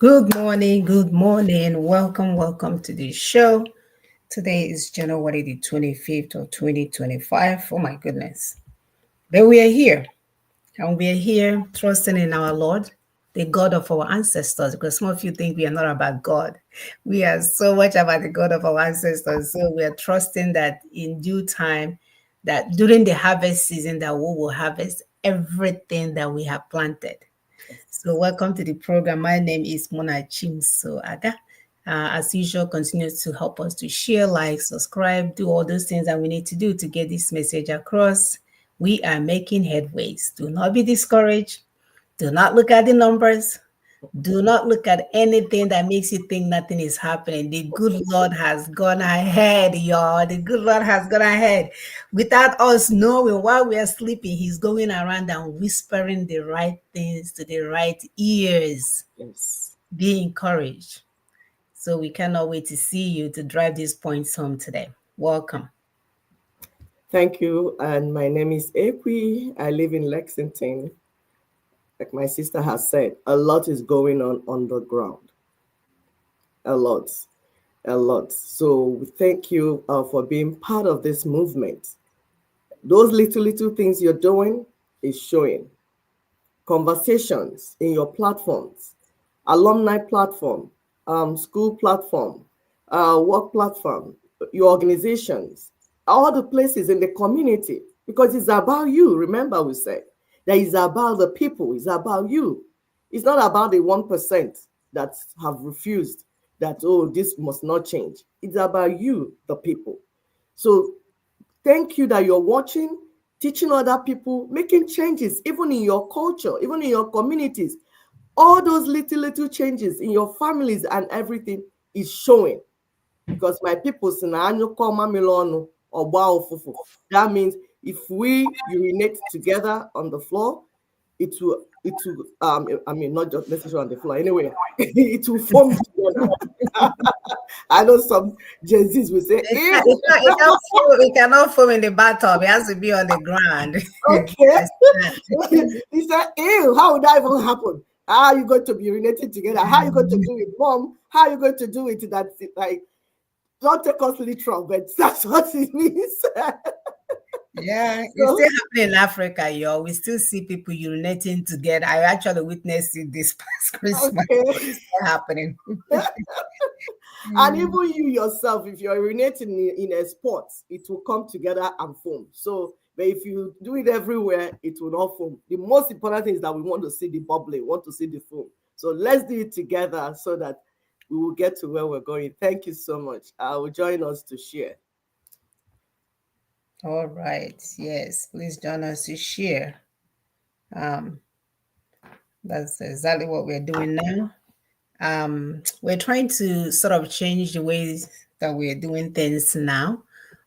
Good morning. Welcome to the show. Today is January the 25th of 2025. Oh my goodness. But we are here, and we are here trusting in our Lord, the God of our ancestors, because some of you think we are not about God. We are so much about the God of our ancestors. So we are trusting that in due time, that during the harvest season, that we will harvest everything that we have planted. So, welcome to the program. My name is Mona Chimso Aga. As usual, continues to help us to share, like, subscribe, do all those things that we need to do to get this message across. We are making headways. Do not be discouraged. Do not look at the numbers. Do not look at anything that makes you think nothing is happening. The good Lord has gone ahead, y'all. The good Lord has gone ahead. Without us knowing while we are sleeping, He's going around and whispering the right things to the right ears. Yes. Be encouraged. So we cannot wait to see you to drive these points home today. Welcome. Thank you. And my name is Equi. I live in Lexington. Like my sister has said, a lot is going on the ground. A lot. A lot. So we thank you for being part of this movement. Those little things you're doing is showing. Conversations in your platforms, alumni platform, school platform, work platform, your organizations, all the places in the community, because it's about you. Remember, we said that it's about the people, it's about you. It's not about the 1% that have refused that, oh, this must not change. It's about you, the people. So thank you that you're watching, teaching other people, making changes, even in your culture, even in your communities. All those little changes in your families and everything is showing. Because my people say, "Na anyu ko mamilo ọnụ, ọgba ụfụfụ." That means if we urinate together on the floor, it will I mean not just necessarily on the floor anyway, it will form together. I know some Gen Zs will say, ew. It cannot form in the bathtub. It has to be on the ground. Okay. He said, ew, how would that even happen? How are you going to be urinating together? How are you going to do it, mom? How are you going to do it? That like, don't take us literal, but that's what it means. Yeah, it's So, still happening in Africa, yo. We still see people urinating together. I actually witnessed it this past Christmas, okay. but it's still happening. And Mm. even you yourself, if you're urinating in a sport, it will come together and foam. So, but if you do it everywhere, it will not foam. The most important thing is that we want to see the bubbling, want to see the foam. So let's do it together so that we will get to where we're going. Thank you so much. Will join us to share. All right. Yes, please join us to share. Um, that's exactly what we're doing now. We're trying to sort of change the ways that we're doing things now,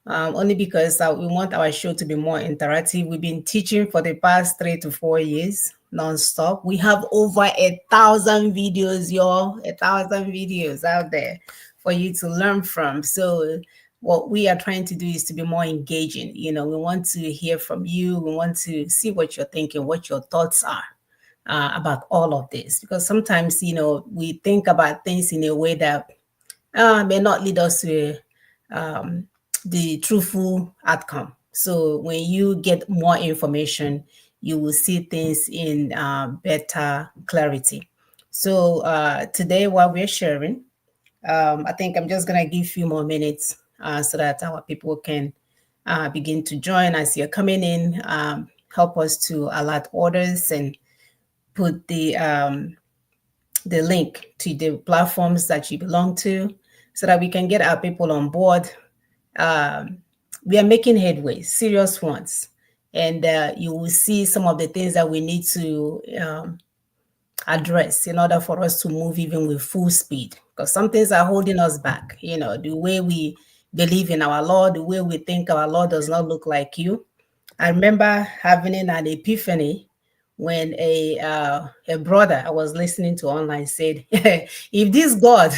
only because we want our show to be more interactive. We've been teaching for the past 3 to 4 years nonstop. We have over 1,000 videos, y'all, 1,000 videos out there for you to learn from. So what we are trying to do is to be more engaging. We want to hear from you. We want to see what you're thinking, what your thoughts are about all of this, because sometimes we think about things in a way that may not lead us to the truthful outcome. So when you get more information, you will see things in better clarity. So today, while we're sharing, I think I'm just gonna give a few more minutes so that our people can begin to join as you're coming in. Help us to alert orders and put the link to the platforms that you belong to so that we can get our people on board. Um, we are making headway, serious ones. And you will see some of the things that we need to address in order for us to move even with full speed. Because some things are holding us back. The way we believe in our Lord, the way we think our Lord does not look like you. I remember having an epiphany when a brother I was listening to online said, if this God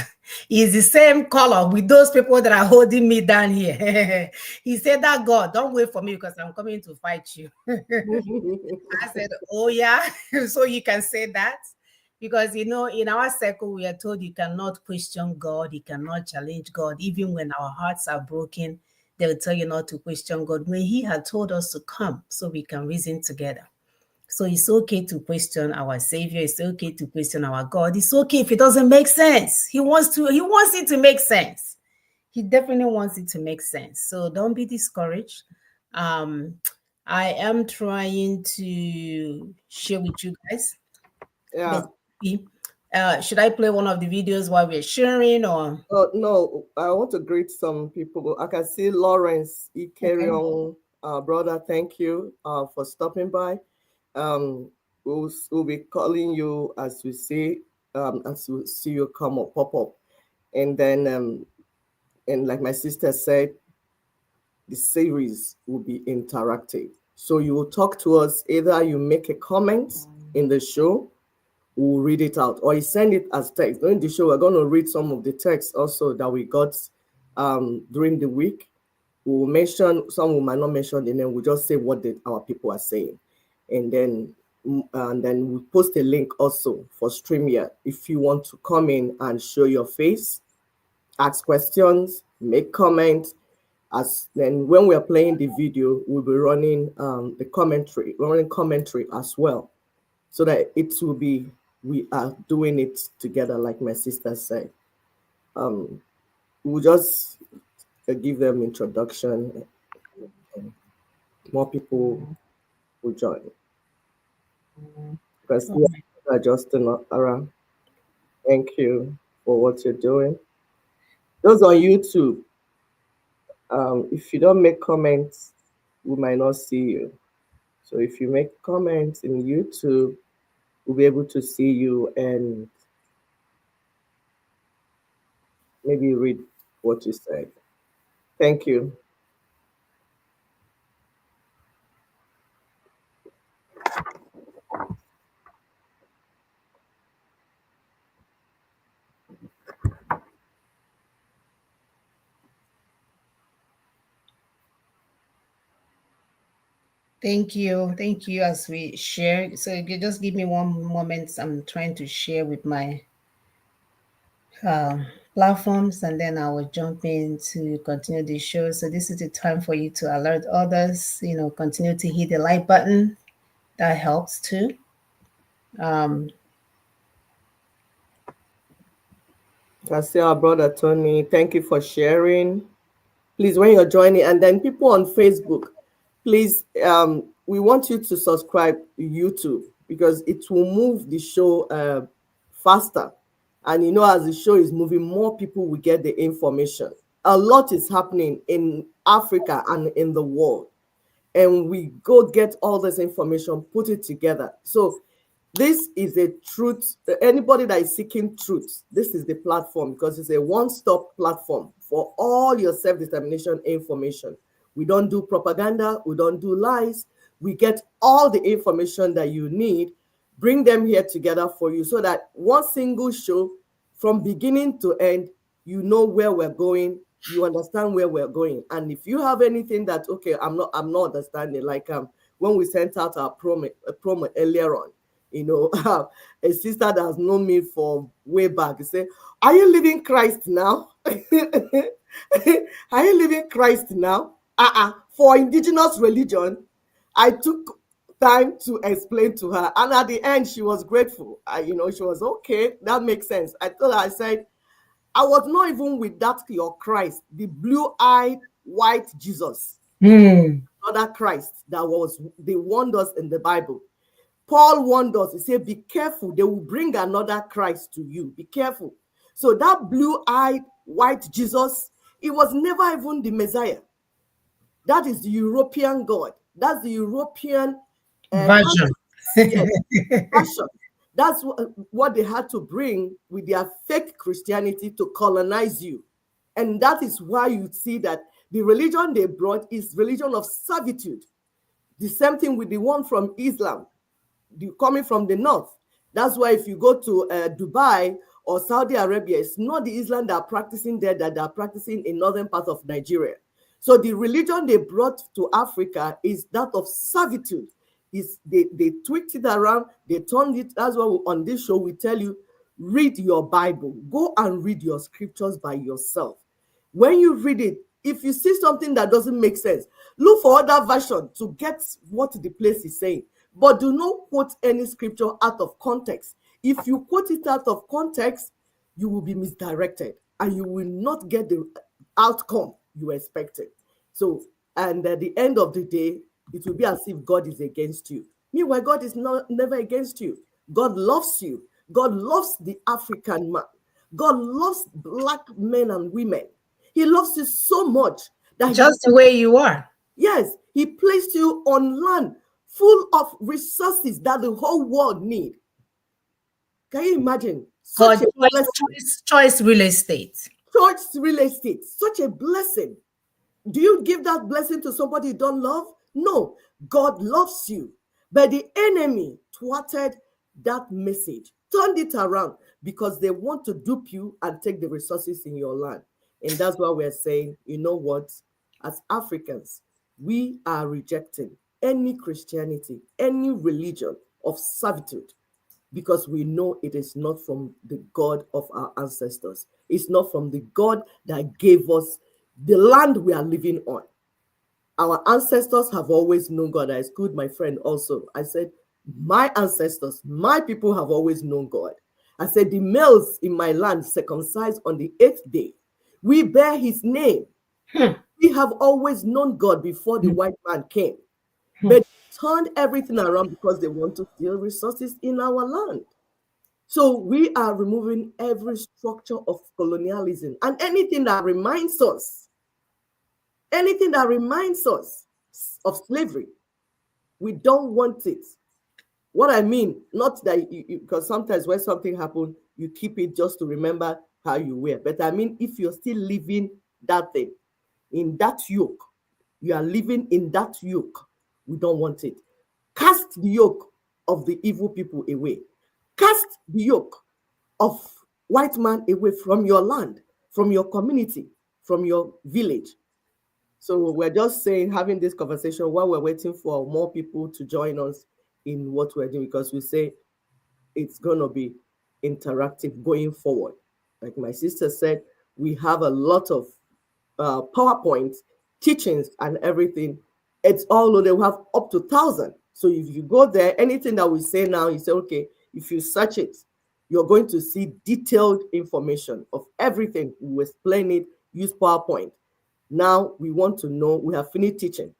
is the same color with those people that are holding me down here, he said, that God, don't wait for me because I'm coming to fight you. I said, oh yeah, so you can say that, Because in our circle we are told you cannot question God, you cannot challenge God. Even when our hearts are broken, they will tell you not to question God when He had told us to come so we can reason together. So it's okay to question our Savior. It's okay to question our God. It's okay if it doesn't make sense. He wants it to make sense. He definitely wants it to make sense. So don't be discouraged. Um, I am trying to share with you guys. Yeah. Basically, should I play one of the videos while we're sharing or? No, I want to greet some people. I can see Lawrence Okay. Ikerion, brother. Thank you for stopping by. Um, we'll be calling you as we see as we see you come up, pop up, and then and like my sister said, the series will be interactive. So you will talk to us. Either you make a comment in the show, we'll read it out, or you send it as text. During the show, we're going to read some of the text also that we got during the week. We'll mention some, we might not mention the name. We'll just say what our people are saying, and then we post a link also for StreamYard if you want to come in and show your face, ask questions, make comments. As then when we are playing the video, we'll be running running commentary as well, so that it will be, we are doing it together, like my sister said. We'll just give them introduction, and more people will join. Because Oh, yeah, Justin Ara, thank you for what you're doing. Those on YouTube, if you don't make comments, we might not see you. So if you make comments in YouTube, we'll be able to see you and maybe read what you said. Thank you. thank you. Thank you as we share. So you just give me one moment. I'm trying to share with my platforms and then I will jump in to continue the show. So this is the time for you to alert others, continue to hit the like button. That helps too. Um, I see our brother Tony. Thank you for sharing. Please, when you're joining, and then people on Facebook, please, we want you to subscribe to YouTube because it will move the show faster. And as the show is moving, more people will get the information. A lot is happening in Africa and in the world, and we go get all this information, put it together. So this is a truth. Anybody that is seeking truth, this is the platform, because it's a one-stop platform for all your self-determination information. We don't do propaganda. We don't do lies. We get all the information that you need, bring them here together for you so that one single show from beginning to end, you know where we're going, you understand where we're going. And if you have anything that, okay, I'm not understanding, like when we sent out our promo earlier on, a sister that has known me for way back, say, are you living Christ now? Are you living Christ now? For indigenous religion. I took time to explain to her, and at the end she was grateful. She was okay, that makes sense. I told her, I said, I was not even with that your Christ, the blue-eyed white Jesus, other Christ that was they warned us in the Bible. Paul warned us, he said, be careful, they will bring another Christ to you. Be careful. So that blue-eyed white Jesus, it was never even the Messiah. That is the European God. That's the European version. yes, version. That's what they had to bring with their fake Christianity to colonize you. And that is why you see that the religion they brought is religion of servitude. The same thing with the one from Islam, coming from the north. That's why if you go to Dubai or Saudi Arabia, it's not the Islam that are practicing there that are practicing in northern part of Nigeria. So the religion they brought to Africa is that of servitude. is they tweaked it around, they turned it. That's why on this show we tell you, read your Bible, go and read your scriptures by yourself. When you read it, if you see something that doesn't make sense, look for other version to get what the place is saying. But do not quote any scripture out of context. If you quote it out of context, you will be misdirected and you will not get the outcome you expected. So, and at the end of the day, it will be as if God is against you. Meanwhile, God is never against you. God loves you. God loves the African man. God loves black men and women. He loves you so much that Just the way you are. yes, he placed you on land full of resources that the whole world need. Can you imagine? Such Called a choice, blessing. choice real estate. Choice real estate, such a blessing. Do you give that blessing to somebody you don't love? No, God loves you. But the enemy thwarted that message, turned it around because they want to dupe you and take the resources in your land. And that's why we're saying, you know what? As Africans, we are rejecting any Christianity, any religion of servitude, because we know it is not from the God of our ancestors. It's not from the God that gave us the land we are living on. Our ancestors have always known God. I schooled my friend also. I said, my ancestors, my people have always known God. I said, the males in my land circumcised on the 8th day. We bear his name. We have always known God before the white man came. But they turned everything around because they want to steal resources in our land. So we are removing every structure of colonialism and anything that reminds us of slavery. We don't want it. What I mean, not that because sometimes when something happens, you keep it just to remember how you were. But I mean, if you're still living that thing, in that yoke, you are living in that yoke, we don't want it. Cast the yoke of the evil people away. Cast the yoke of white man away from your land, from your community, from your village. So we're just saying, having this conversation while we're waiting for more people to join us in what we're doing, because we say it's going to be interactive going forward. Like my sister said, we have a lot of PowerPoints, teachings, and everything. It's all loaded. We have up to 1,000. So if you go there, anything that we say now, you say, okay, if you search it, you're going to see detailed information of everything. We explain it, use PowerPoint. Now we want to know, we have finished teaching.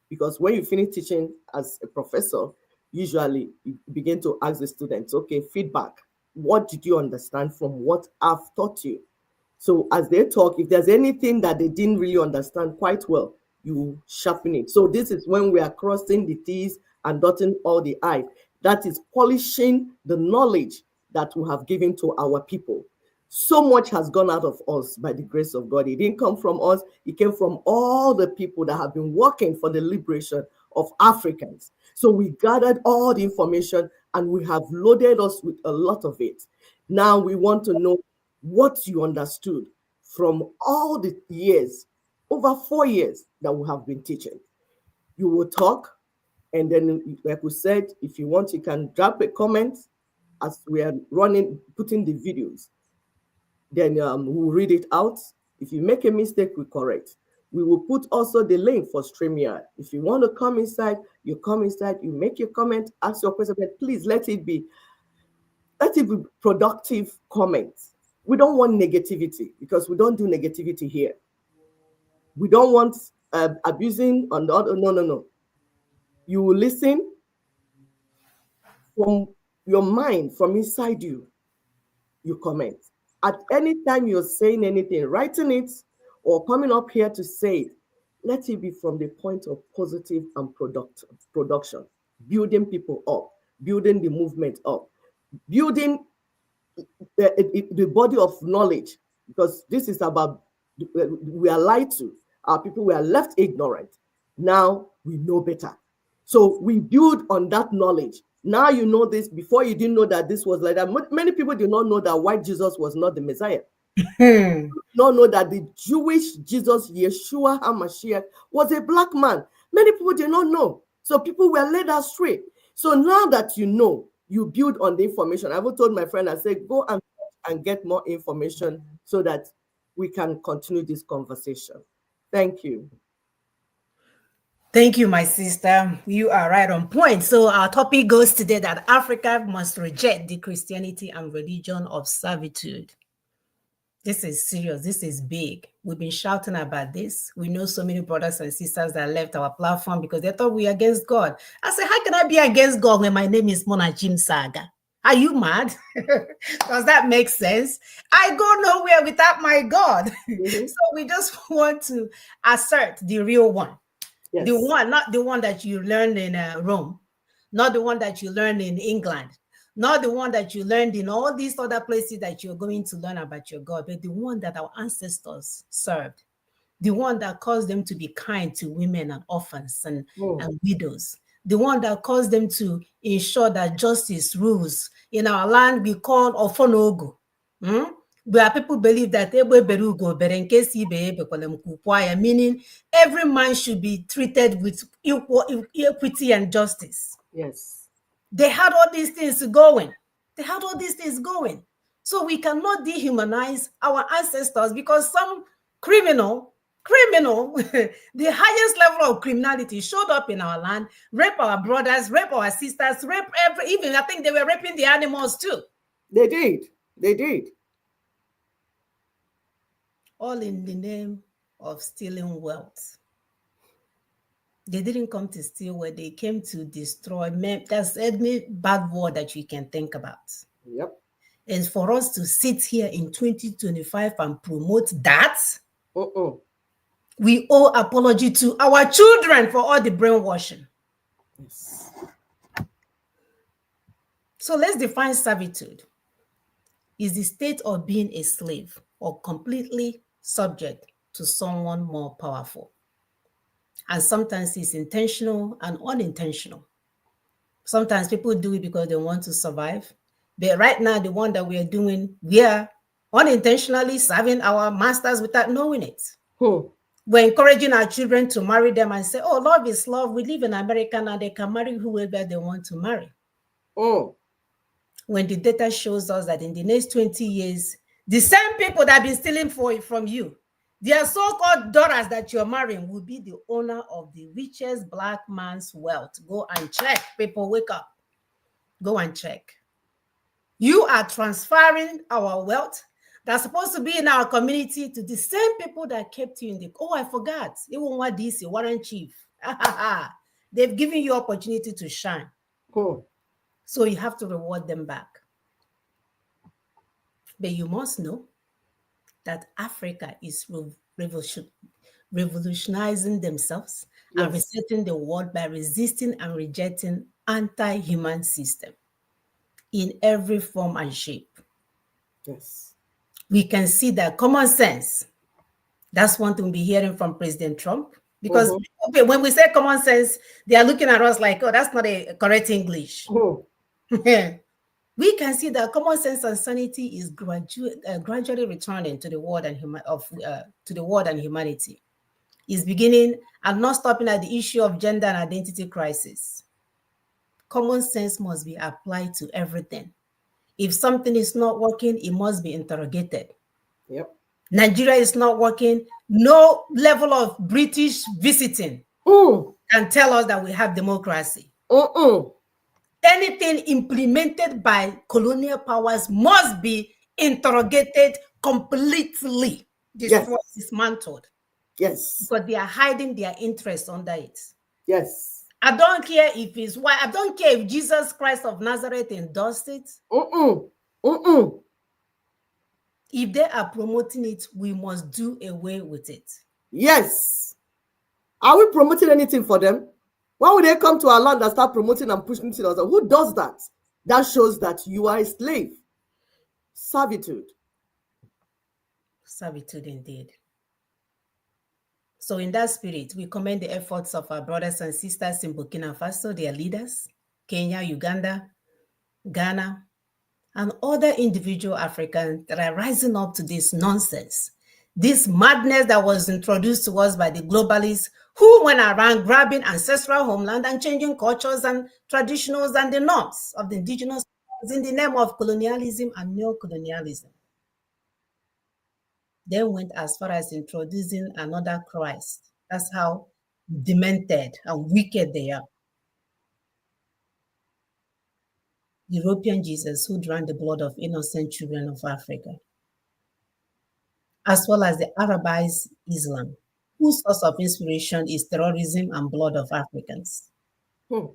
Because when you finish teaching as a professor, usually you begin to ask the students, okay, feedback. What did you understand from what I've taught you? So as they talk, if there's anything that they didn't really understand quite well, you sharpen it. So this is when we are crossing the T's and dotting all the I's. That is polishing the knowledge that we have given to our people. So much has gone out of us by the grace of God. It didn't come from us. It came from all the people that have been working for the liberation of Africans. So we gathered all the information and we have loaded us with a lot of it. Now we want to know what you understood from all the years, over 4 years that we have been teaching. You will talk, and then, like we said, if you want, you can drop a comment as we are putting the videos. Then we'll read it out. If you make a mistake, we correct. We will put also the link for StreamYard. If you want to come inside, you come inside, you make your comment, ask your question, but please let it be productive comments. We don't want negativity because we don't do negativity here. We don't want abusing on the other. No. You will listen from your mind, from inside you. You comment. At any time you're saying anything, writing it or coming up here to say it, let it be from the point of positive and production, building people up, building the movement up, building the body of knowledge, because this is about, we are lied to. Our people were left ignorant. Now we know better. So we build on that knowledge. Now you know this. Before you didn't know that this was like that. Many people did not know that white Jesus was not the Messiah. Not know that the Jewish Jesus, Yeshua HaMashiach, was a black man. Many people did not know. So people were led astray. So now that you know, you build on the information. I even told my friend, I said, go and get more information so that we can continue this conversation. Thank you. Thank you, my sister. You are right on point. So our topic goes today that Africa must reject the Christianity and religion of servitude. This is serious. This is big. We've been shouting about this. We know so many brothers and sisters that left our platform because they thought we were against God. I said, how can I be against God when my name is Mona Jim Saga? Are you mad? Does that make sense? I go nowhere without my God. Mhm. So we just want to assert the real one. Yes. The one, not the one that you learned in Rome, not the one that you learned in England, not the one that you learned in all these other places that you're going to learn about your God, but the one that our ancestors served, the one that caused them to be kind to women and orphans and widows, the one that caused them to ensure that justice rules in our land we call Ofonogo. Where people believe that meaning every man should be treated with equal equity and justice. Yes. They had all these things going. So we cannot dehumanize our ancestors because some criminal, the highest level of criminality showed up in our land, rape our brothers, rape our sisters, even I think they were raping the animals too. They did. All in the name of stealing wealth. They didn't come to steal wealth, they came to destroy. That's any bad word that you can think about. Yep. And for us to sit here in 2025 and promote that, we owe apology to our children for all the brainwashing. Yes. So let's define servitude. Is the state of being a slave or completely subject to someone more powerful. And sometimes it's intentional and unintentional. Sometimes people do it because they want to survive. But right now, the one that we are doing, we are unintentionally serving our masters without knowing it. We're encouraging our children to marry them and say, oh, love is love. We live in America now, they can marry whoever they want to marry. When the data shows us that in the next 20 years, the same people that have been stealing from you, their so-called daughters that you're marrying will be the owner of the richest Black man's wealth. Go and check. People, wake up. Go and check. You are transferring our wealth that's supposed to be in our community to the same people that kept you in the... Oh, I forgot. Even what this Warren Chief. They've given you opportunity to shine. So you have to reward them back. But you must know that Africa is revolutionizing themselves and resetting the world by resisting and rejecting anti-human system in every form and shape. Yes. We can see that common sense. That's one thing we'll be hearing from President Trump. Because when we say common sense, they are looking at us like, oh, that's not a correct English. We can see that common sense and sanity is gradually returning to the world and humanity. Is beginning and not stopping at the issue of gender and identity crisis. Common sense must be applied to everything. If something is not working, it must be interrogated. Yep. Nigeria is not working. No level of British visiting can tell us that we have democracy. Anything implemented by colonial powers must be interrogated completely, dismantled. Yes. Because they are hiding their interest under it. Yes. I don't care if it's why. I don't care if Jesus Christ of Nazareth endorsed it. If they are promoting it, we must do away with it. Yes. Are we promoting anything for them? Why would they come to our land and start promoting and pushing to us? Who does that? That shows that you are a slave. Servitude. Servitude indeed. So in that spirit, we commend the efforts of our brothers and sisters in Burkina Faso, their leaders, Kenya, Uganda, Ghana, and other individual Africans that are rising up to this nonsense. This madness that was introduced to us by the globalists who went around grabbing ancestral homeland and changing cultures and traditionals and the norms of the indigenous in the name of colonialism and neo-colonialism. They went as far as introducing another Christ. That's how demented and wicked they are. European Jesus who drank the blood of innocent children of Africa, as well as the Arabized Islam, whose source of inspiration is terrorism and blood of Africans. Hmm.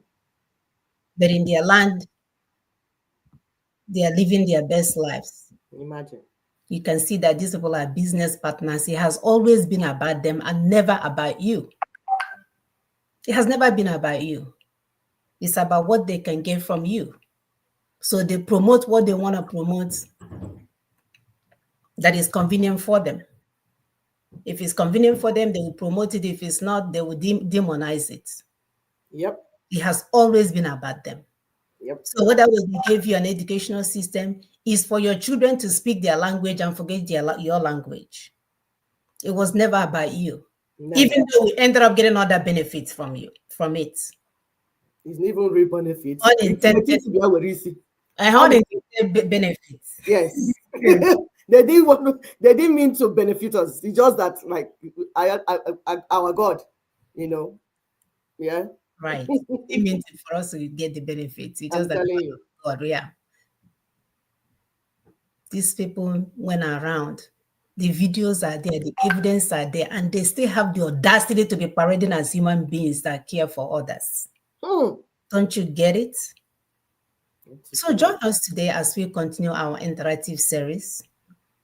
But in their land, they are living their best lives. Imagine. You can see that these people are business partners. It has always been about them and never about you. It has never been about you. It's about what they can get from you. So they promote what they want to promote that is convenient for them. If it's convenient for them, they will promote it. If it's not, they will demonize it. Yep. It has always been about them. Yep. So whether we give you an educational system is for your children to speak their language and forget your language. It was never about you. Never. Even though we ended up getting other benefits from it. It's not even real benefits. Unintended benefits. Yes. They didn't mean to benefit us. It's just that, like, our God, yeah. Right. It means for us to get the benefits. It's just that God, yeah. These people went around. The videos are there, the evidence are there, and they still have the audacity to be parading as human beings that care for others. Don't you get it? So join us today as we continue our interactive series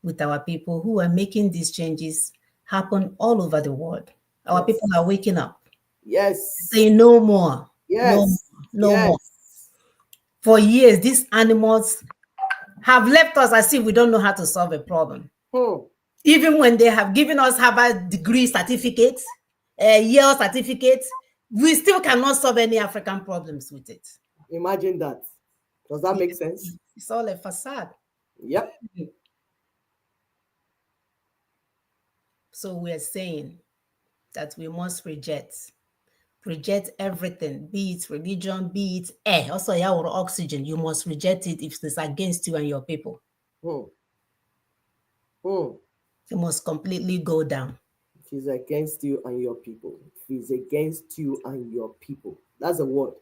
with our people who are making these changes happen all over the world. Our people are waking up. Yes. Say no more. Yes. No more. For years, these animals have left us as if we don't know how to solve a problem. Even when they have given us Harvard degree certificates, Yale certificates, we still cannot solve any African problems with it. Imagine that. Does that make sense? It's all a facade. Yep. So we're saying that we must reject everything, be it religion, be it air, also your oxygen. You must reject it if it's against you and your people. It must completely go down. It is against you and your people. It is against you and your people. That's a word.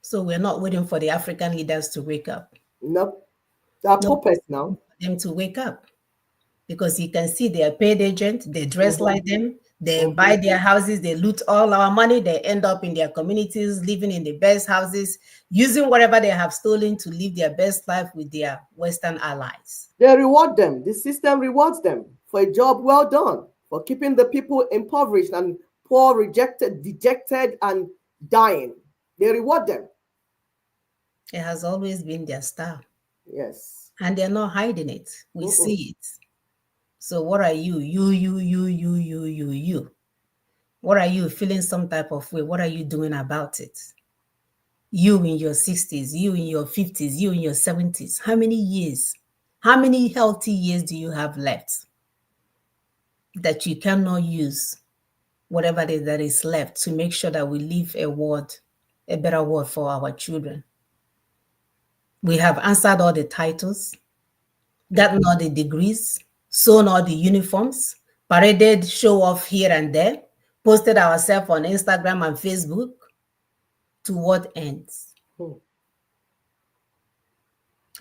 So we're not waiting for the African leaders to wake up. Nope. They are puppets now. For them to wake up. Because you can see they are paid agents, they dress like them, they buy their houses, they loot all our money, they end up in their communities, living in the best houses, using whatever they have stolen to live their best life with their Western allies. They reward them. The system rewards them for a job well done, for keeping the people impoverished and poor, rejected, dejected, and dying. They reward them. It has always been their style. Yes. And they're not hiding it. We see it. So what are you? You. What are you feeling some type of way? What are you doing about it? You in your 60s, you in your 50s, you in your 70s. How many years? How many healthy years do you have left that you cannot use whatever it is that is left to make sure that we leave a better world for our children? We have answered all the titles, gotten all the degrees, sewn all the uniforms, paraded show off here and there, posted ourselves on Instagram and Facebook. To what ends?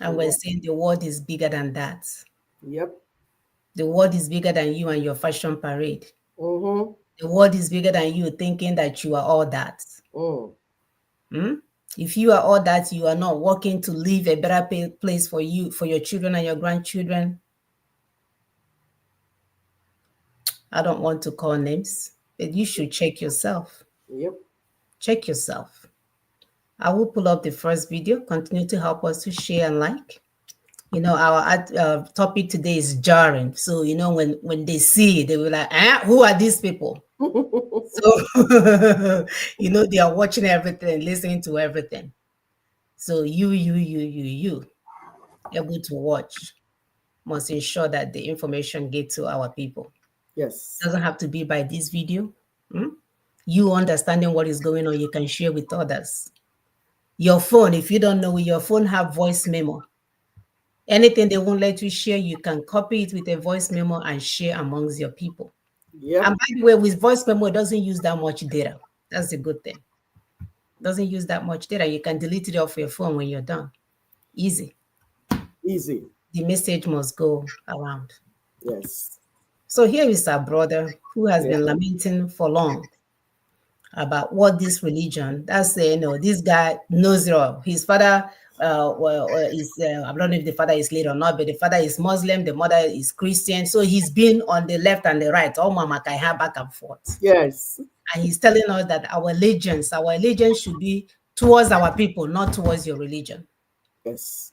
And we're saying the world is bigger than that. Yep. The world is bigger than you and your fashion parade. The world is bigger than you thinking that you are all that. If you are all that, you are not working to leave a better place for you, for your children and your grandchildren. I don't want to call names, but you should check yourself. Yep. Check yourself. I will pull up the first video. Continue to help us to share and like. Our topic today is jarring. So, when they see it, they will like, who are these people? So, they are watching everything, listening to everything. So you able to watch. must ensure that the information gets to our people. Yes. It doesn't have to be by this video. You understanding what is going on, you can share with others. Your phone, if you don't know, your phone have voice memo. Anything they won't let you share, you can copy it with a voice memo and share amongst your people. Yeah. And by the way, with voice memo, it doesn't use that much data. That's a good thing. It doesn't use that much data. You can delete it off your phone when you're done. Easy. Easy. The message must go around. Yes. So here is our brother who has Yeah. been lamenting for long about what this religion, that's, this guy knows it all. His father is, I don't know if the father is late or not, but the father is Muslim, the mother is Christian. So he's been on the left and the right, all Mama Kaiha back and forth. Yes. And he's telling us that our allegiance should be towards our people, not towards your religion. Yes.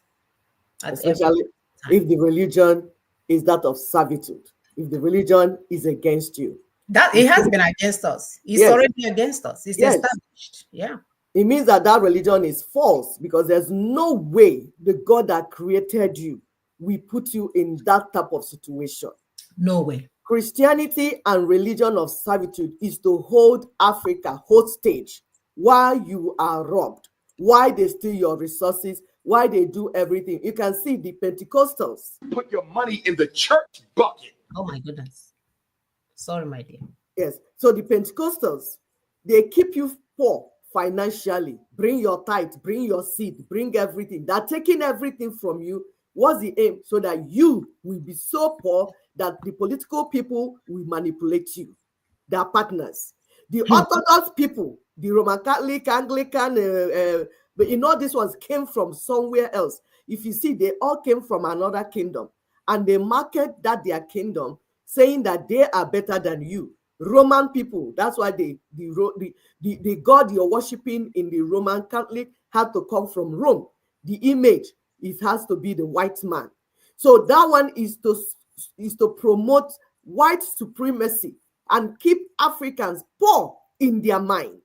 At every Especially time. if the religion is that of servitude, if the religion is against you. That it has been against us. It's Yes. already against us. It's Yes. established. Yeah. It means that that religion is false, because there's no way the God that created you will put you in that type of situation. No way. Christianity and religion of servitude is to hold Africa hostage while you are robbed, while they steal your resources, while they do everything. You can see the Pentecostals. Put your money in the church bucket. Oh my goodness. Sorry, my dear. Yes. So the Pentecostals, they keep you poor financially. Bring your tithe, bring your seed, bring everything. They're taking everything from you. What's the aim? So that you will be so poor that the political people will manipulate you. They are partners. The Orthodox people, the Roman Catholic, Anglican, but these ones came from somewhere else. If you see, they all came from another kingdom, and they market that their kingdom, saying that they are better than you. Roman people, that's why the God you're worshiping in the Roman Catholic had to come from Rome. The image, it has to be the white man. So that one is to promote white supremacy and keep Africans poor in their mind.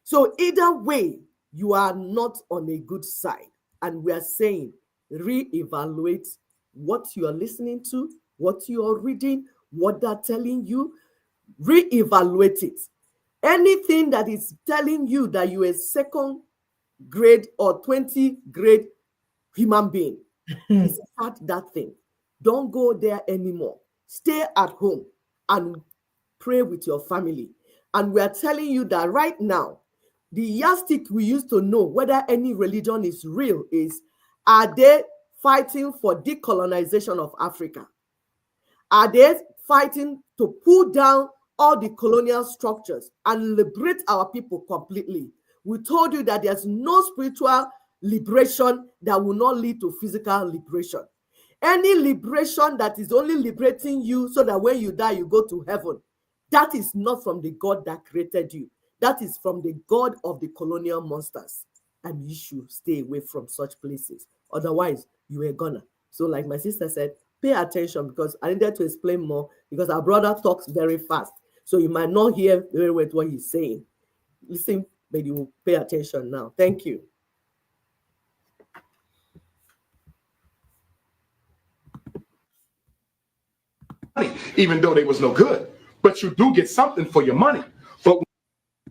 So either way, you are not on a good side. And we are saying, reevaluate what you are listening to, what you are reading, what they're telling you. Reevaluate it. Anything that is telling you that you're a second grade or 20 grade human being, start that thing. Don't go there anymore. Stay at home and pray with your family. And we are telling you that right now, the yardstick we used to know whether any religion is real is, are they fighting for decolonization of Africa? Are they fighting to pull down all the colonial structures and liberate our people completely? We told you that there's no spiritual liberation that will not lead to physical liberation. Any liberation that is only liberating you so that when you die, you go to heaven, that is not from the God that created you. That is from the God of the colonial monsters. And you should stay away from such places. Otherwise, you are gonna. So like my sister said, pay attention, because I needed to explain more, because our brother talks very fast. So you might not hear very well what he's saying. Listen, but you will pay attention now. Thank you. Even though they was no good, but you do get something for your money. But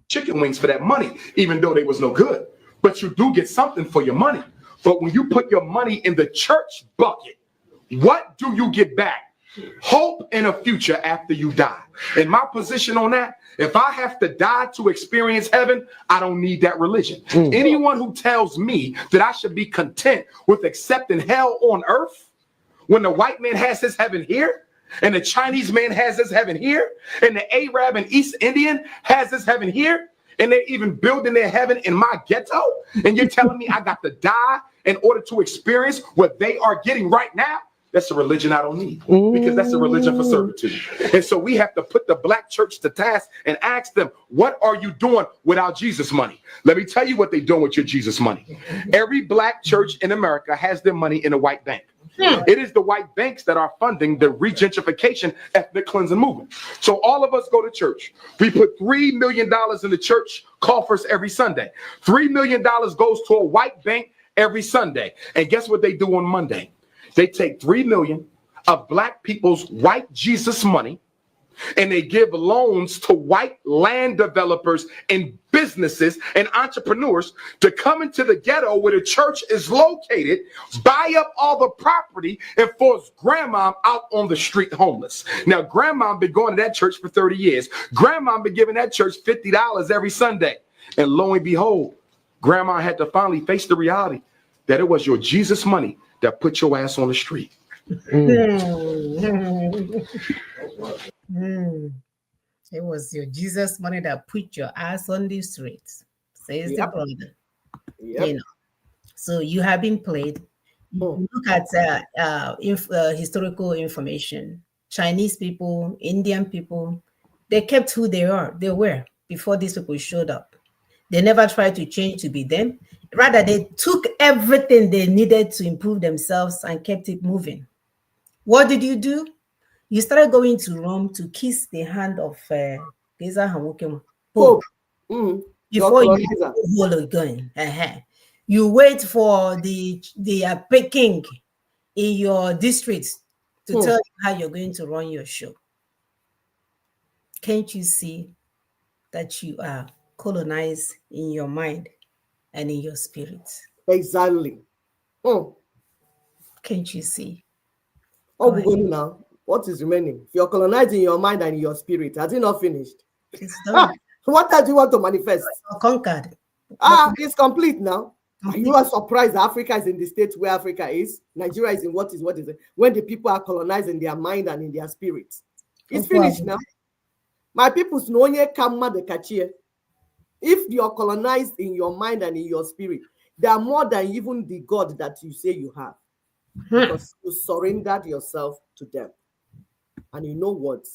chicken wings for that money, even though they was no good, but you do get something for your money. But when you put your money in the church bucket, what do you get back? Hope in a future after you die. In my position on that, if I have to die to experience heaven, I don't need that religion. Anyone who tells me that I should be content with accepting hell on earth, when the white man has his heaven here, and the Chinese man has his heaven here, and the Arab and East Indian has his heaven here, and they're even building their heaven in my ghetto, and you're telling me I got to die in order to experience what they are getting right now? That's a religion I don't need, because that's a religion for servitude. And so we have to put the black church to task and ask them, what are you doing without Jesus money? Let me tell you what they're doing with your Jesus money. Every black church in America has their money in a white bank. It is the white banks that are funding the regentrification ethnic cleansing movement. So all of us go to church. We put $3 million in the church coffers every Sunday. $3 million goes to a white bank every Sunday. And guess what they do on Monday? They take $3 million of black people's white Jesus money, and they give loans to white land developers and businesses and entrepreneurs to come into the ghetto where the church is located, buy up all the property, and force grandma out on the street homeless. Now, grandma been going to that church for 30 years. Grandma been giving that church $50 every Sunday. And lo and behold, grandma had to finally face the reality that it was your Jesus money that put your ass on the street. It was your Jesus money that put your ass on the streets, says the brother. You know, so you have been played. You look at historical information. Chinese people, Indian people, they kept who they were before these people showed up. They never tried to change to be them. Rather, they took everything they needed to improve themselves and kept it moving. What did you do? You started going to Rome to kiss the hand of Pope. Before you hold again. You wait for the king in your district to tell you how you're going to run your show. Can't you see that you are colonized in your mind and in your spirit? Exactly. Can't you see? Now, what is remaining? If you're colonized in your mind and in your spirit, has it not finished? It's done. What do you want to manifest? Conquered. It's complete now. You are surprised Africa is in the state where Africa is. Nigeria is in what is it? When the people are colonized in their mind and in their spirit. It's finished now. My people's no kamma de kachie. If you're colonized in your mind and in your spirit, they are more than even the God that you say you have. Because you surrendered yourself to them. And you know what?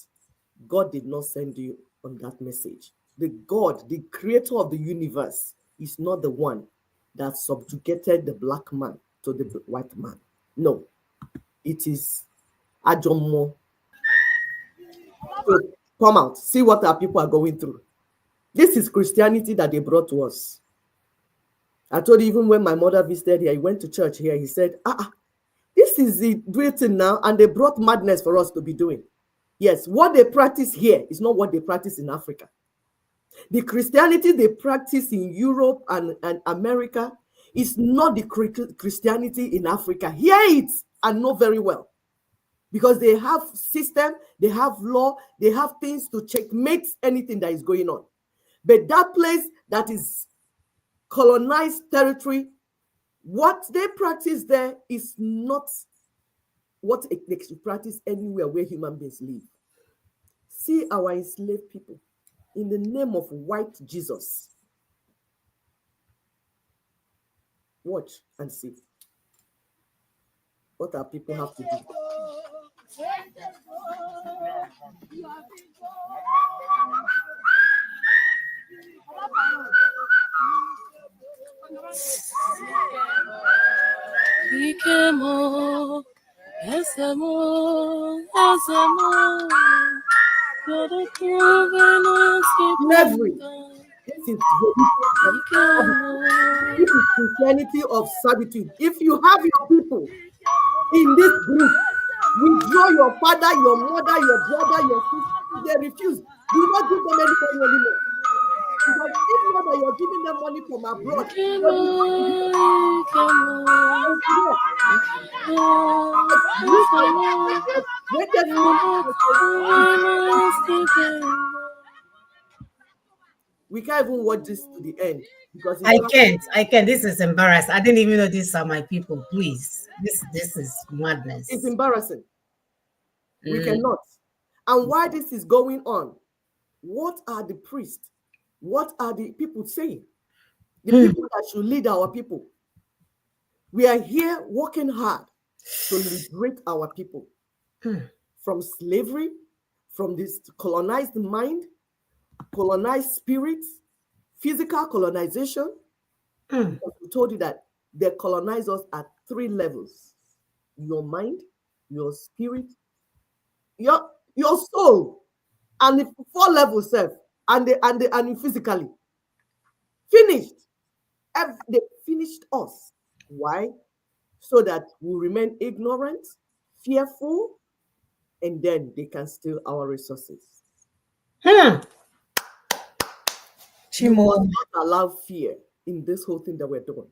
God did not send you on that message. The God, the creator of the universe, is not the one that subjugated the black man to the white man. No. It is Ajomo. So come out. See what our people are going through. This is Christianity that they brought to us. I told you, even when my mother visited here, he went to church here, he said, this is the Britain now, and they brought madness for us to be doing. Yes, what they practice here is not what they practice in Africa. The Christianity they practice in Europe and America is not the Christianity in Africa. Hear it and know very well. Because they have system, they have law, they have things to checkmate anything that is going on. But that place that is colonized territory, what they practice there is not what they should practice anywhere where human beings live. See our enslaved people in the name of white Jesus. Watch and see what our people have to do. Slavery. This is Christianity of servitude. If you have your people in this group, withdraw your father, your mother, your brother, your sister. They refuse. Do not give them any money anymore. Because if not that you're giving them money from abroad, we can't even watch this to the end because I can't. This is embarrassing. I didn't even know these are my people. Please, this is madness. It's embarrassing. We cannot. And why this is going on? What are the priests? What are the people saying? The people that should lead our people. We are here working hard to liberate our people from slavery, from this colonized mind, colonized spirits, physical colonization. We told you that they colonize us at 3 levels: your mind, your spirit, your soul, and the 4 levels self, and physically. Finished. They finished us. Why? So that we remain ignorant, fearful, and then they can steal our resources. Hmm. You Chimo. must not allow fear in this whole thing that we're doing.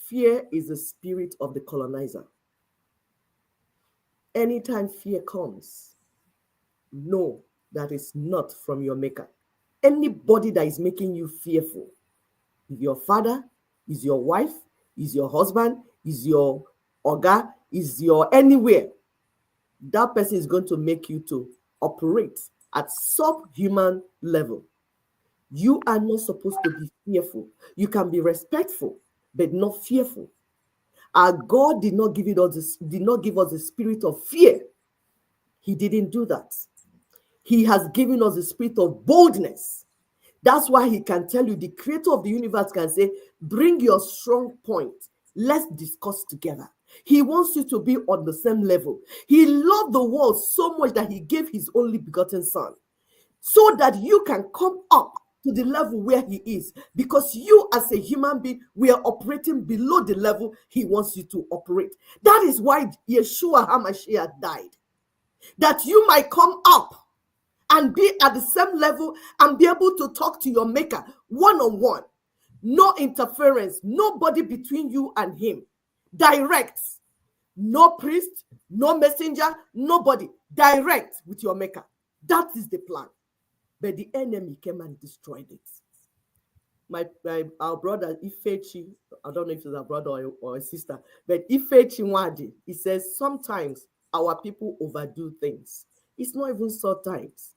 Fear is the spirit of the colonizer. Anytime fear comes, know that it's not from your maker. Anybody that is making you fearful, is your father, is your wife, is your husband, is your oga, is your anywhere, that person is going to make you to operate at subhuman level. You are not supposed to be fearful. You can be respectful, but not fearful. Our God did not give us the spirit of fear. He didn't do that. He has given us the spirit of boldness. That's why he can tell you, the creator of the universe can say, bring your strong point. Let's discuss together. He wants you to be on the same level. He loved the world so much that he gave his only begotten son, so that you can come up to the level where he is. Because you as a human being, we are operating below the level he wants you to operate. That is why Yeshua HaMashiach died. That you might come up and be at the same level and be able to talk to your maker one-on-one. No interference, nobody between you and him. Direct. No priest, no messenger, nobody. Direct with your maker. That is the plan. But the enemy came and destroyed it. Our brother Ifechi, I don't know if it's a brother or a sister, but Ifechi Wadi, he says sometimes our people overdo things. It's not even sometimes.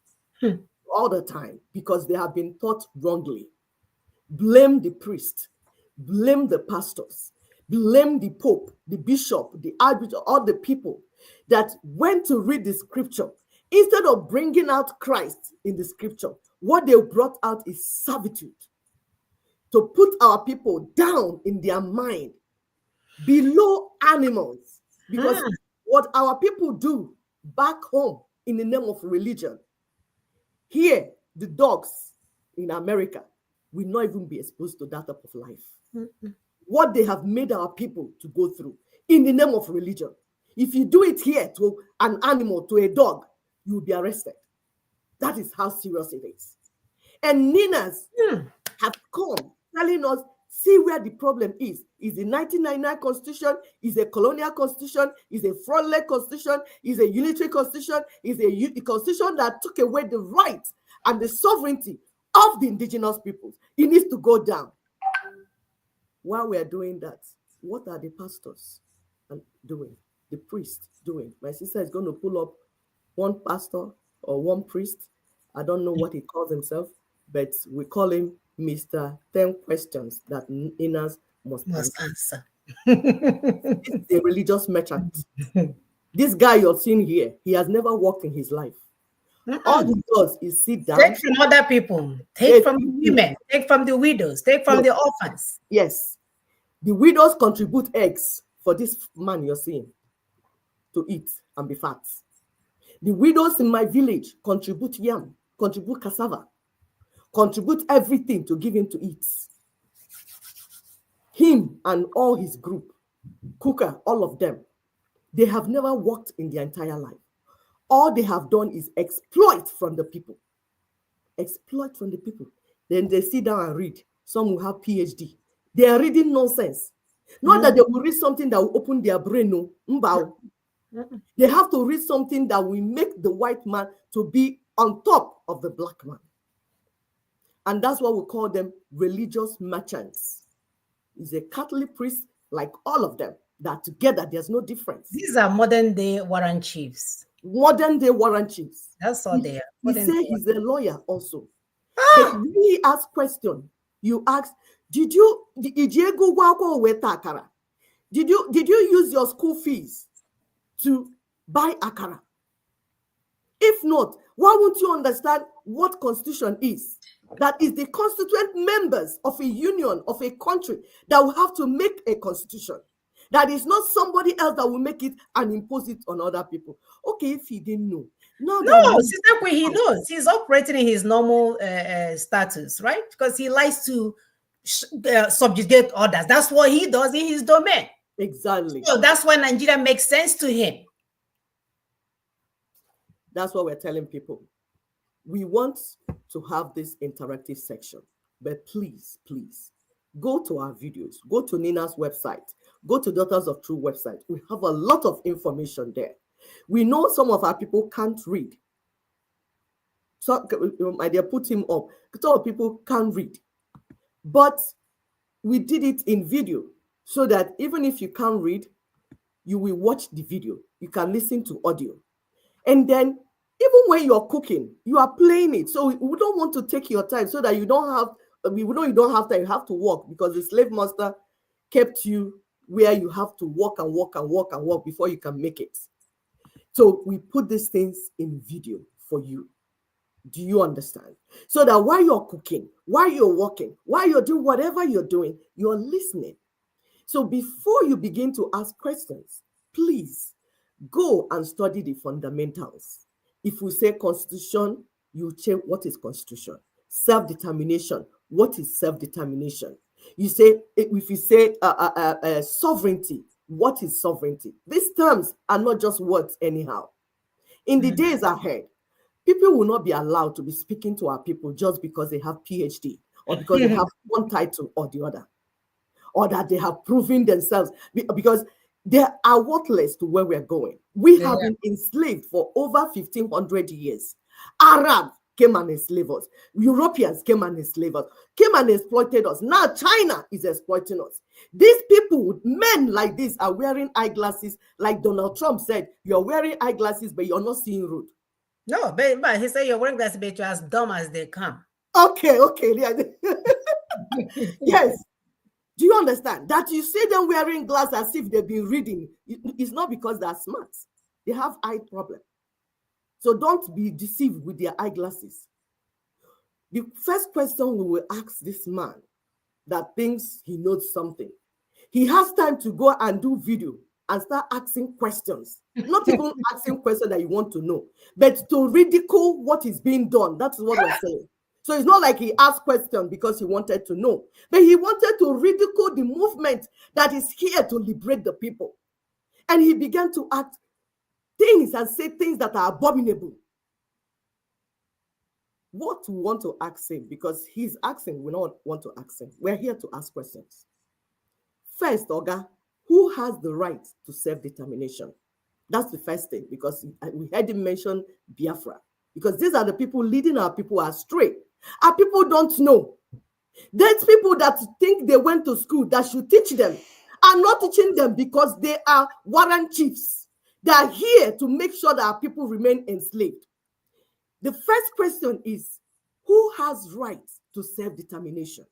All the time, because they have been taught wrongly. Blame the priest, blame the pastors, blame the pope, the bishop, the archbishop, all the people that went to read the scripture. Instead of bringing out Christ in the scripture, what they brought out is servitude. To put our people down in their mind, below animals. Because what our people do back home in the name of religion, here, the dogs in America will not even be exposed to that type of life. What they have made our people to go through in the name of religion. If you do it here to an animal, to a dog, you will be arrested. That is how serious it is. And Ninas have come telling us, see where the problem is. Is the 1999 Constitution, is a colonial constitution, is a fraudulent constitution, is a unitary constitution, is a constitution that took away the rights and the sovereignty of the indigenous peoples. It needs to go down. While we are doing that, what are the pastors doing? The priests doing? My sister is going to pull up one pastor or one priest. I don't know what he calls himself, but we call him Mr. 10 questions that Inas must answer. This is a religious merchant. This guy you're seeing here, he has never worked in his life. All he does is sit down. Take from other people. Take from the women. Take from the widows. Take from the orphans. Yes. The widows contribute eggs for this man you're seeing to eat and be fat. The widows in my village contribute yam, contribute cassava, contribute everything to give him to eat. Him and all his group, Cooker, all of them, they have never worked in their entire life. All they have done is exploit from the people. Exploit from the people. Then they sit down and read. Some will have PhD. They are reading nonsense. Not that they will read something that will open their brain. No. They have to read something that will make the white man to be on top of the black man. And that's why we call them religious merchants. He's a Catholic priest, like all of them, that together there's no difference. These are modern day warrant chiefs. Modern day warrant chiefs. That's all they are. He said he's a lawyer also. But when he asks question, you ask, did you use your school fees to buy akara? If not, why won't you understand what constitution is? That is the constituent members of a union, of a country, that will have to make a constitution. That is not somebody else that will make it and impose it on other people. Okay, if he didn't know. No, Sister Kwe, he knows. He's operating in his normal status, right? Because he likes to subjugate others. That's what he does in his domain. Exactly. So that's why Nigeria makes sense to him. That's what we're telling people. We want to have this interactive section, but please, please, go to our videos, go to Nina's website, go to Daughters of Truth website. We have a lot of information there. We know some of our people can't read. So, my dear, put him up. Some people can't read. But we did it in video so that even if you can't read, you will watch the video. You can listen to audio. And then even when you're cooking, you are playing it. So we don't want to take your time so that you don't have, we know you don't have time, you have to walk because the slave master kept you where you have to walk and walk and walk and walk before you can make it. So we put these things in video for you. Do you understand? So that while you're cooking, while you're walking, while you're doing whatever you're doing, you're listening. So before you begin to ask questions, please go and study the fundamentals. If we say constitution, you check what is constitution. Self-determination, what is self-determination? You say, if you say sovereignty, what is sovereignty? These terms are not just words anyhow. In the days ahead, people will not be allowed to be speaking to our people just because they have PhD or because they have one title or the other, or that they have proven themselves, because they are worthless to where we're going. We have been enslaved for over 1,500 years. Arabs came and enslaved us. Europeans came and enslaved us, came and exploited us. Now China is exploiting us. These people, men like this, are wearing eyeglasses. Like Donald Trump said, you're wearing eyeglasses, but you're not seeing road. No, but he said you're wearing glasses, but you're as dumb as they come. Okay. Yes. Do you understand that you see them wearing glasses as if they've been reading? It's not because they're smart. They have eye problem. So don't be deceived with their eyeglasses. The first question we will ask this man that thinks he knows something, he has time to go and do video and start asking questions. Not even asking questions that you want to know, but to ridicule what is being done. That's what we're saying. So it's not like he asked questions because he wanted to know, but he wanted to ridicule the movement that is here to liberate the people. And he began to act things and say things that are abominable. What we want to ask him, because he's asking, we don't want to ask him. We're here to ask questions. First, Oga, who has the right to self-determination? That's the first thing, because we heard him mention Biafra, because these are the people leading our people astray. Our people don't know. There's people that think they went to school that should teach them, are not teaching them because they are warrant chiefs. They are here to make sure that our people remain enslaved. The first question is, who has right to self-determination?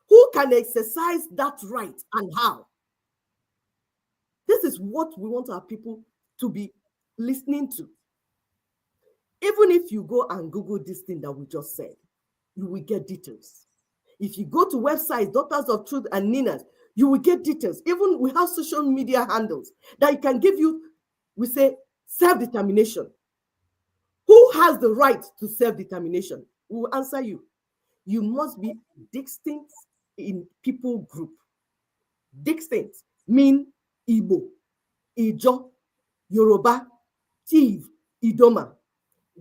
Who can exercise that right and how? This is what we want our people to be listening to. Even if you go and Google this thing that we just said, you will get details. If you go to websites, Daughters of Truth and Nina's, you will get details. Even we have social media handles that can give you, we say, self-determination. Who has the right to self-determination? We will answer you. You must be distinct in people group. Distinct mean Igbo, Ijo, Yoruba, Tiv, Idoma.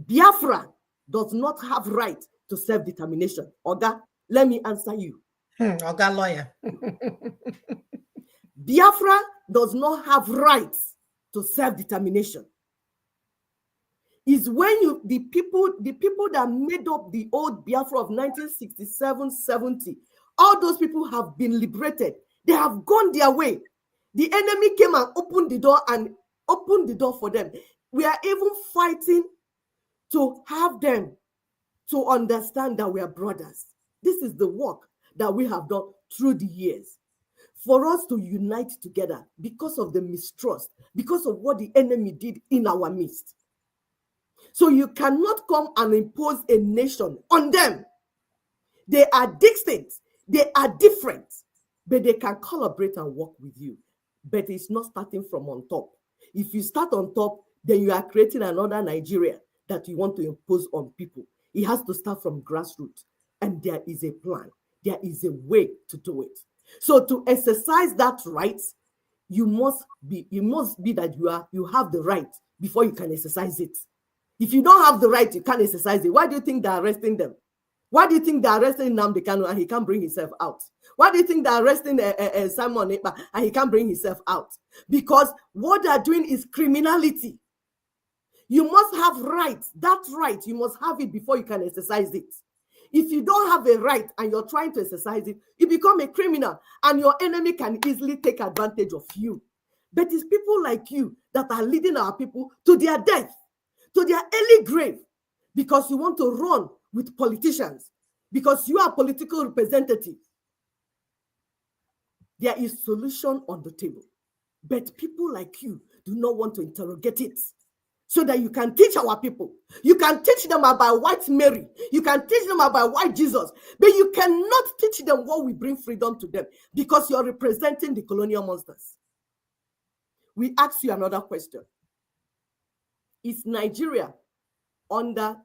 Biafra does not have right to self-determination. Oga, let me answer you. Oga lawyer. Biafra does not have rights to self-determination. Is when the people that made up the old Biafra of 1967-70, all those people have been liberated. They have gone their way. The enemy came and opened the door for them. We are even fighting to have them to understand that we are brothers. This is the work that we have done through the years. For us to unite together because of the mistrust, because of what the enemy did in our midst. So you cannot come and impose a nation on them. They are distinct, they are different, but they can collaborate and work with you. But it's not starting from on top. If you start on top, then you are creating another Nigeria that you want to impose on people. It has to start from grassroots. And there is a plan. There is a way to do it. So to exercise that right, you must be that you have the right before you can exercise it. If you don't have the right, you can't exercise it. Why do you think they're arresting them? Why do you think they're arresting Nnamdi Kanu and he can't bring himself out? Why do you think they're arresting Simon Ekpa and he can't bring himself out? Because what they're doing is criminality. You must have rights. That right, you must have it before you can exercise it. If you don't have a right and you're trying to exercise it, you become a criminal and your enemy can easily take advantage of you. But it's people like you that are leading our people to their death, to their early grave, because you want to run with politicians, because you are political representatives. There is solution on the table, but people like you do not want to interrogate it so that you can teach our people. You can teach them about white Mary. You can teach them about white Jesus, but you cannot teach them what will bring freedom to them because you're representing the colonial monsters. We ask you another question. Is Nigeria under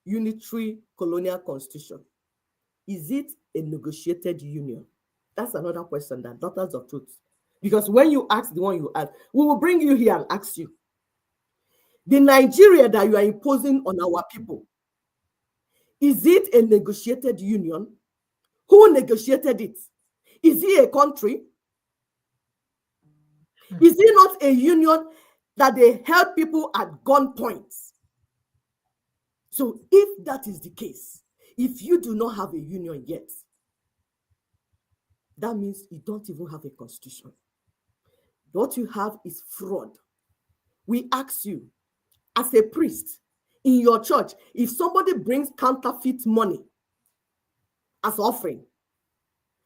unitary colonial constitution? Is it a negotiated union? That's another question that Daughters of Truth. Because when you ask the one you ask, we will bring you here and ask you. The Nigeria that you are imposing on our people, is it a negotiated union? Who negotiated it? Is it a country? Is it not a union that they held people at gunpoint? So if that is the case, if you do not have a union yet, that means you don't even have a constitution. What you have is fraud. We ask you, as a priest in your church, if somebody brings counterfeit money as offering,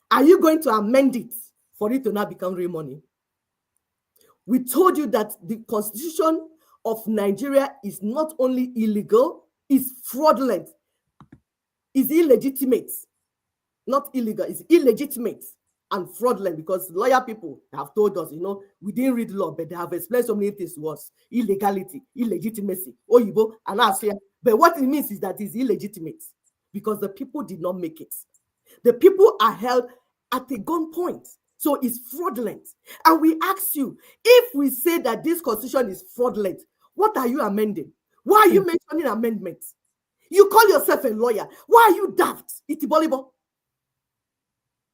are you going to amend it for it to not become real money? We told you that the constitution of Nigeria is not only illegal, it's fraudulent, it's illegitimate. Not illegal, it's illegitimate and fraudulent, because lawyer people have told us, we didn't read law, but they have explained so many things to us. Illegality, illegitimacy, oyibo, and Asia. But what it means is that it's illegitimate because the people did not make it. The people are held at a gunpoint. So it's fraudulent. And we ask you, if we say that this constitution is fraudulent, what are you amending? Why are you mentioning amendments? You call yourself a lawyer. Why are you daft? Itibolibo.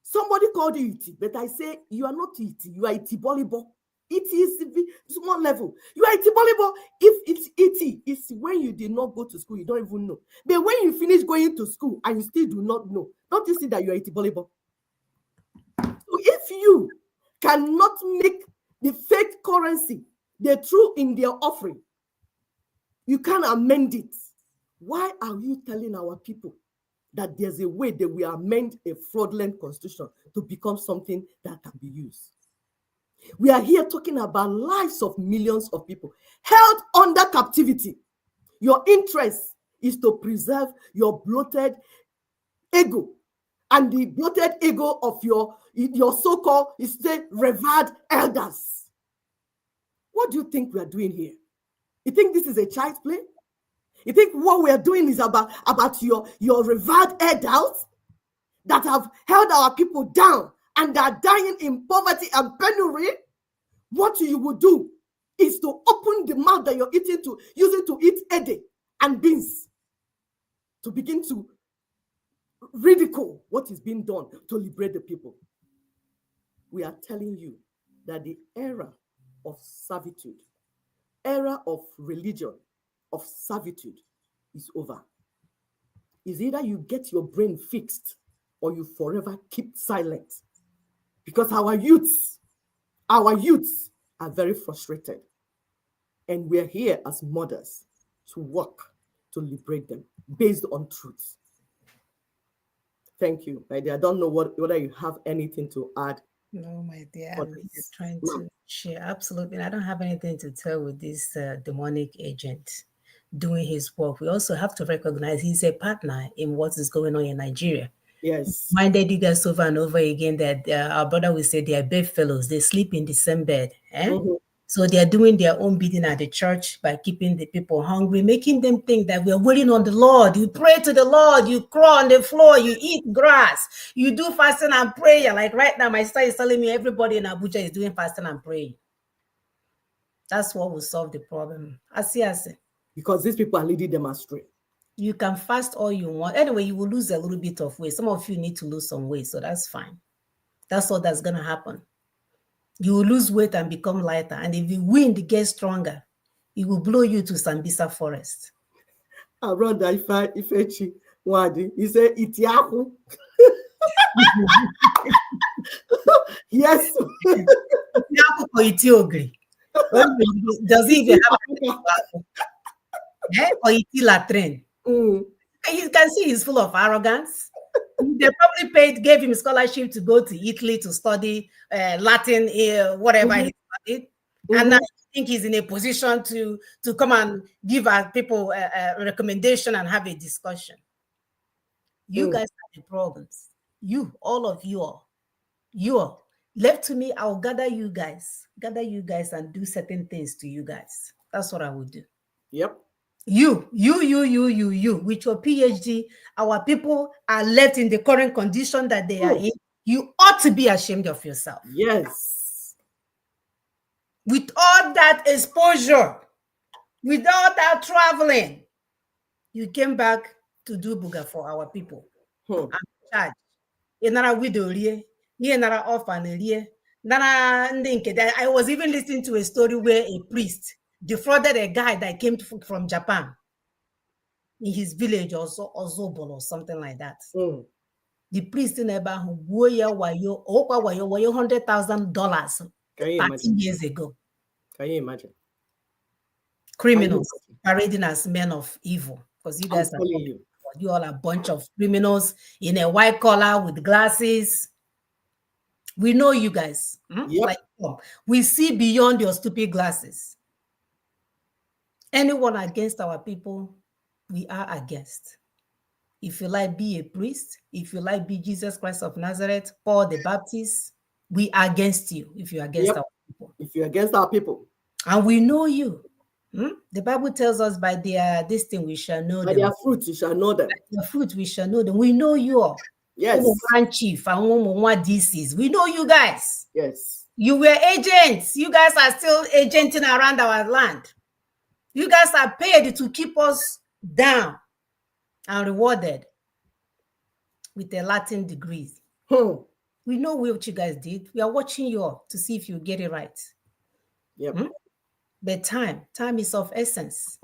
Somebody called you Iti, but I say you are not Iti, you are Itibolibo. Iti is small level. You are Itibolibo. If it's Iti, it's when you did not go to school, you don't even know. But when you finish going to school and you still do not know, don't you see that you are Itibolibo? So if you cannot make the fake currency the true in their offering, you can't amend it. Why are you telling our people that there's a way that we amend a fraudulent constitution to become something that can be used? We are here talking about lives of millions of people held under captivity. Your interest is to preserve your bloated ego and the bloated ego of your so-called, revered elders. What do you think we are doing here? You think this is a child's play? You think what we are doing is about your revered elders that have held our people down and are dying in poverty and penury? What you will do is to open the mouth that you're eating to use it to eat ede and beans, to begin to ridicule what is being done to liberate the people. We are telling you that the era of servitude, era of religion, of servitude is over. It's either you get your brain fixed or you forever keep silent. Because our youths are very frustrated. And we're here as mothers to work to liberate them based on truth. Thank you, my dear. I don't know whether you have anything to add. No, my dear, I'm just trying to share. Absolutely. I don't have anything to tell with this demonic agent doing his work. We also have to recognize he's a partner in what is going on in Nigeria. Yes. Minded you guys over and over again that our brother will say they are bedfellows. They sleep in the same bed. Mm-hmm. So they are doing their own bidding at the church by keeping the people hungry, making them think that we are waiting on the Lord. You pray to the Lord, you crawl on the floor, you eat grass, you do fasting and prayer. Like right now, my sister is telling me everybody in Abuja is doing fasting and praying. That's what will solve the problem. I see. Because these people are leading them astray. You can fast all you want. Anyway, you will lose a little bit of weight. Some of you need to lose some weight, so that's fine. That's all that's going to happen. You will lose weight and become lighter. And if the wind gets stronger, it will blow you to Sambisa forest. Our brother Ifechi Wadi, he said, Itiahu. Yes. Does he even have or iti latrine? You can see he's full of arrogance. They probably gave him scholarship to go to Italy to study Latin, whatever he studied. And now I think he's in a position to come and give our people a recommendation and have a discussion. You guys have the problems. You, all of you all. Left to me, I'll gather you guys and do certain things to you guys. That's what I would do. Yep. You, with your PhD, our people are left in the current condition that they are in. You ought to be ashamed of yourself. Yes. With all that exposure, with all that traveling, you came back to do buga for our people. I'm charged. I was even listening to a story where a priest defrauded a guy that came from Japan in his village, also Ozobol or something like that. The priest in Ebahu wayo $100,000 13 years ago. Can you imagine? Criminals parading as men of evil, because you guys you all are a bunch of criminals in a white collar with glasses. We know you guys. Like, we see beyond your stupid glasses. Anyone against our people, we are against. If you like, be a priest. If you like, be Jesus Christ of Nazareth, Paul the Baptist, we are against you if you're against our people. If you're against our people. And we know you. The Bible tells us by this thing we shall know by them. their fruit you shall know them. By their fruit we shall know them. We know you all. Yes. Chief and DCs. We know you guys. Yes. You were agents. You guys are still agenting around our land. You guys are paid to keep us down and rewarded with a Latin degrees. We know what you guys did. We are watching you all to see if you get it right. Yep. But time is of essence.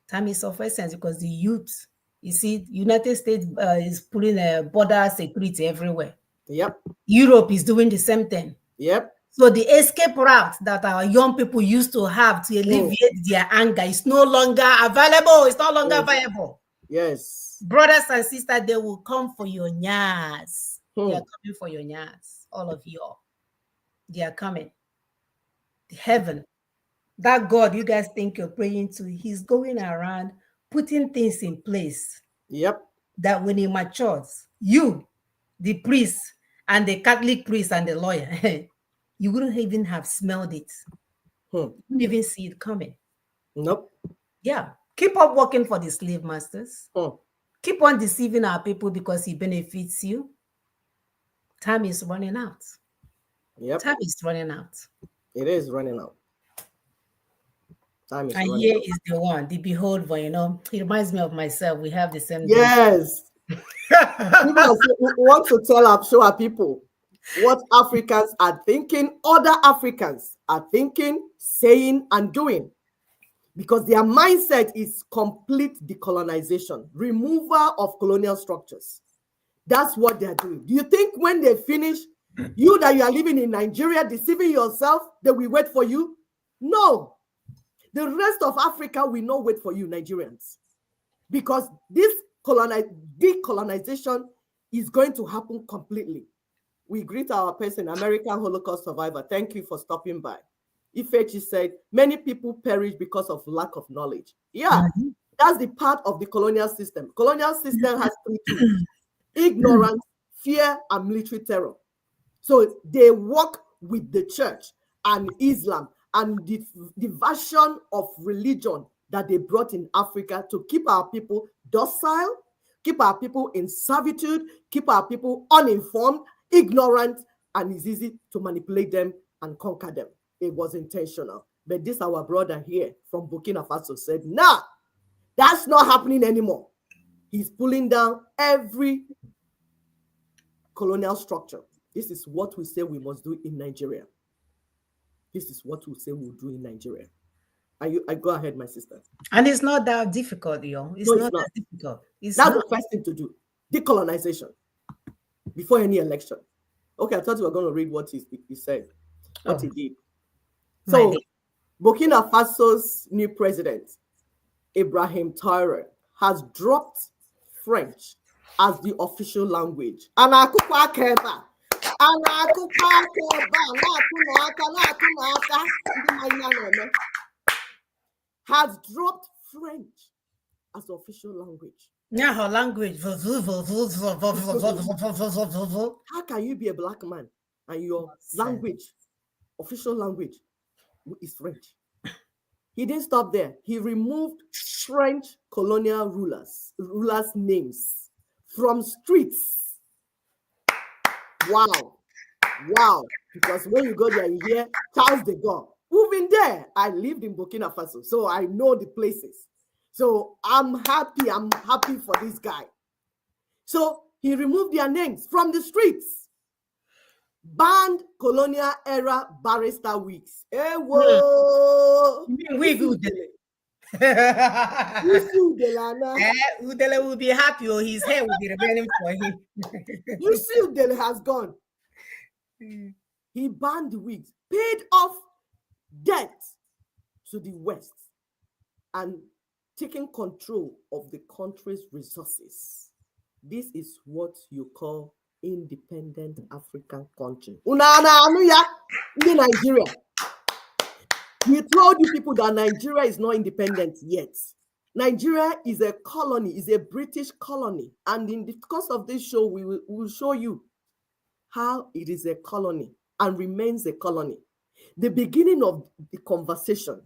Time is of essence because the youth, you see, United States is putting a border security everywhere. Yep. Europe is doing the same thing. Yep. So the escape route that our young people used to have to alleviate their anger is no longer available. It's no longer viable. Yes. Brothers and sisters, they will come for your nyas. They are coming for your nyas. All of you all. They are coming. Heaven. That God you guys think you're praying to, he's going around putting things in place. Yep. That when he matures, you, the priest, and the Catholic priest and the lawyer, you wouldn't even have smelled it. You wouldn't even see it coming. Nope. Yeah. Keep up working for the slave masters. Keep on deceiving our people because he benefits you. Time is running out. Yep. Time is running out. It is running out. Time is and running here out. is the one, the behold one, he reminds me of myself. We have the same. Yes. We want to show our people what Africans are thinking, other Africans are thinking, saying, and doing. Because their mindset is complete decolonization, removal of colonial structures. That's what they're doing. Do you think when they finish, you that you are living in Nigeria, deceiving yourself, they will wait for you? No. The rest of Africa will not wait for you, Nigerians. Because this decolonization is going to happen completely. We greet our person, American Holocaust survivor. Thank you for stopping by. Ifechi said, many people perish because of lack of knowledge. Yeah, that's the part of the colonial system. Colonial system has three tools: ignorance, fear, and military terror. So they work with the church and Islam and the version of religion that they brought in Africa to keep our people docile, keep our people in servitude, keep our people uninformed, ignorant, and it's easy to manipulate them and conquer them. It was intentional. But this our brother here from Burkina Faso said, nah, that's not happening anymore. He's pulling down every colonial structure. This is what we say we must do in Nigeria. This is what we say we'll do in Nigeria. I go ahead, my sister. And it's not that difficult, yo. It's not that difficult. That's the first thing to do. Decolonization before any election. Okay, I thought you were going to read what he said, what he did. So, Burkina Faso's new president, Ibrahim Traoré, has dropped French as the official language. Has dropped French as official language. Yeah, her language. How can you be a black man and your language, official language, is French? He didn't stop there. He removed French colonial rulers' names from streets. Wow. Because when you go there, you hear Charles de Gaulle. We've been there. I lived in Burkina Faso, so I know the places. So I'm happy for this guy. So he removed their names from the streets. Banned colonial era barrister wigs. Udele will be happy, or his hair will be remaining for him. You see, Udele has gone. He banned the wigs, paid off debt to the West, and taking control of the country's resources. This is what you call independent African country. Nigeria. We told you people that Nigeria is not independent yet. Nigeria is a colony, is a British colony. And in the course of this show, we will show you how it is a colony and remains a colony. The beginning of the conversation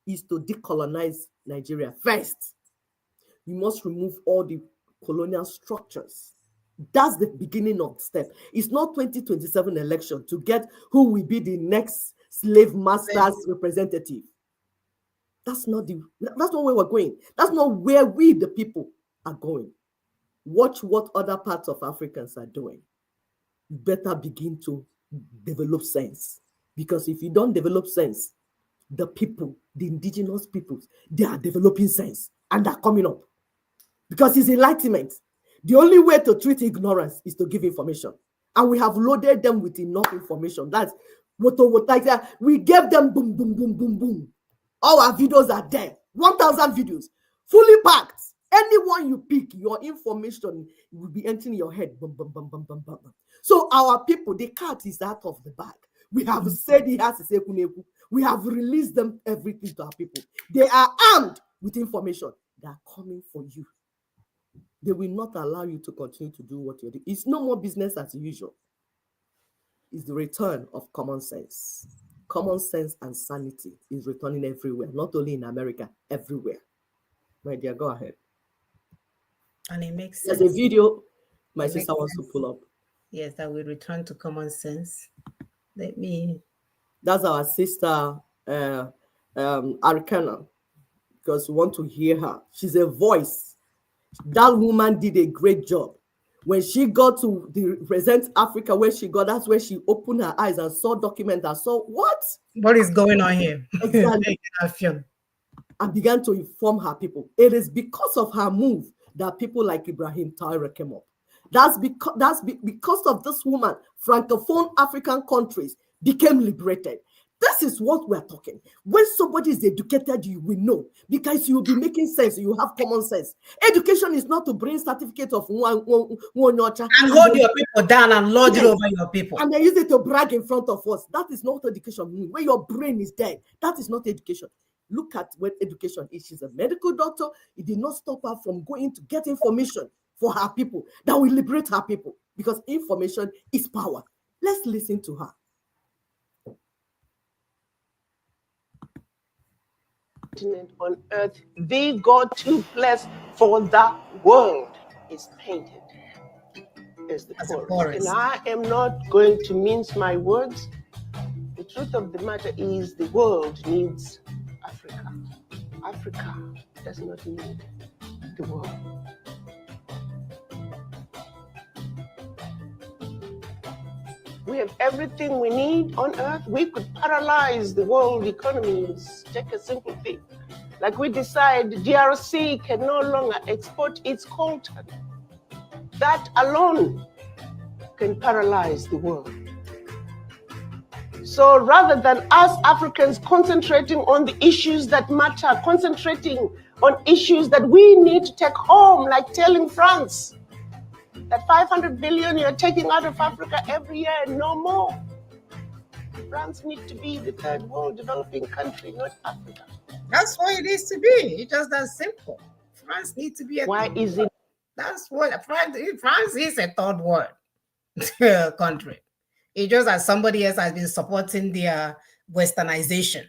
is to decolonize Nigeria first. You must remove all the colonial structures. That's the beginning of the step. It's not 2027 election to get who will be the next slave master's representative. That's not where we're going. That's not where we, the people, are going. Watch what other parts of Africans are doing. You better begin to develop sense. Because if you don't develop sense, the people, the indigenous peoples, they are developing sense and they're coming up. Because it's enlightenment. The only way to treat ignorance is to give information. And we have loaded them with enough information. That's what we gave them boom, boom, boom, boom, boom. All our videos are there. 1,000 videos, fully packed. Anyone you pick, your information will be entering your head. Boom, boom, boom, boom, boom, boom. So our people, the cat is out of the bag. We have said he has to say kuneku. We have released them everything to our people. They are armed with information. They are coming for you. They will not allow you to continue to do what you're doing. It's no more business as usual. It's the return of common sense. Common sense and sanity is returning everywhere, not only in America, everywhere. My dear, go ahead. And it makes sense. There's a video my sister wants to pull up. Yes, that will return to common sense. That's our sister, Arcana, because we want to hear her. She's a voice. That woman did a great job. When she got to represent Africa, that's where she opened her eyes and saw documents and saw what is going on here. Exactly. And began to inform her people. It is because of her move that people like Ibrahim Traoré came up. That's because of this woman, Francophone African countries became liberated. This is what we're talking. When somebody is educated, you will know, because you will be making sense. You have common sense. Education is not to bring certificate of one and hold your people down and lord it over your people. And they use it to brag in front of us. That is not education. When your brain is dead, that is not education. Look at what education is. She's a medical doctor. It did not stop her from going to get information for her people that will liberate her people, because information is power. Let's listen to her. On earth, the God too blessed for the world is painted as the chorus. And I am not going to mince my words. truth of the matter is the world needs Africa. Africa does not need the world. We have everything we need on earth. We could paralyze the world economies. Take a simple thing. Like we decide DRC can no longer export its coltan. That alone can paralyze the world. So rather than us Africans concentrating on the issues that matter, concentrating on issues that we need to take home, like telling France that 500 billion you're taking out of Africa every year and no more. France needs to be the third world developing country, not Africa. That's what it is to be. It's just that simple. France needs to be a Why is it? That's what France is a third world country. It's just that somebody else has been supporting their westernization.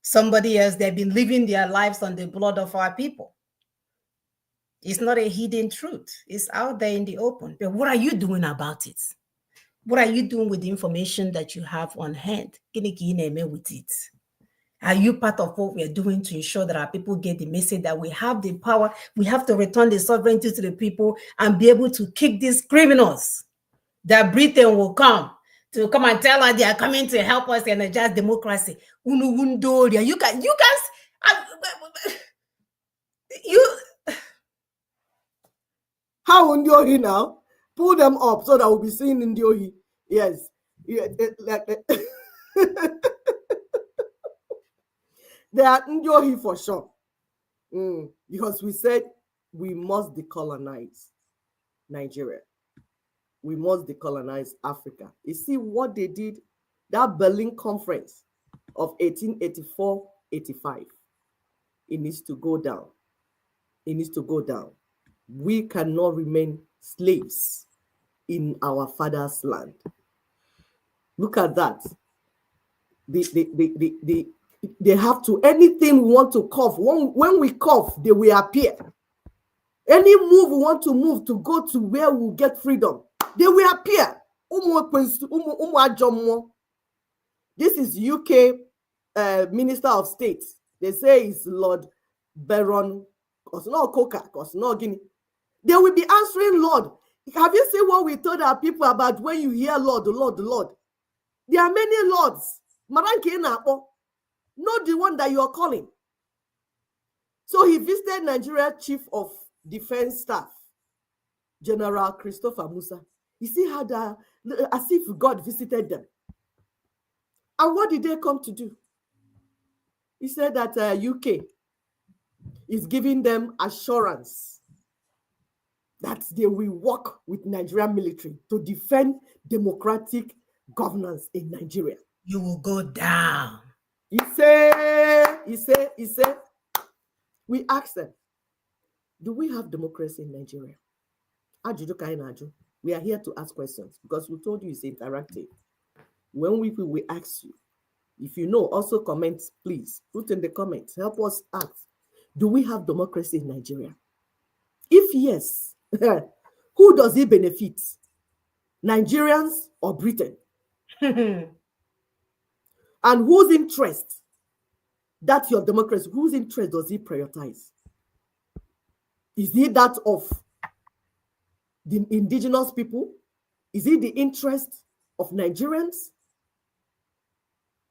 Somebody else, they've been living their lives on the blood of our people. It's not a hidden truth. It's out there in the open. But what are you doing about it? What are you doing with the information that you have on hand? With it? Are you part of what we're doing to ensure that our people get the message that we have the power, we have to return the sovereignty to the people and be able to kick these criminals? That Britain will come and tell us they are coming to help us energize democracy. You guys, how Ndiohi now? Pull them up so that we'll be seeing Ndiohi. Yes. Yeah, they are Ndiohi for sure. Because we said we must decolonize Nigeria. We must decolonize Africa. You see what they did, that Berlin Conference of 1884-85. It needs to go down. It needs to go down. We cannot remain slaves in our father's land. Look at that. They have to, anything we want to cough, when we cough, they will appear. Any move we want to move to go to where we'll get freedom, they will appear. This is UK Minister of State. They say it's Lord Baron Coca, Guinea. They will be answering Lord. Have you seen what we told our people about when you hear Lord, the Lord, the Lord? There are many lords. Not the one that you are calling. So he visited Nigeria Chief of Defense Staff, General Christopher Musa. You see how as if God visited them. And what did they come to do? He said that UK is giving them assurance that they will work with Nigerian military to defend democratic governance in Nigeria. You will go down. He said, we asked them, do we have democracy in Nigeria? We are here to ask questions because we told you it's interactive. When we ask you, if you know, also comment, please. Put in the comments. Help us ask, do we have democracy in Nigeria? If yes, who does it benefit? Nigerians or Britain? And whose interest? That's your democracy. Whose interest does it prioritize? Is it that of the indigenous people? Is it the interest of Nigerians?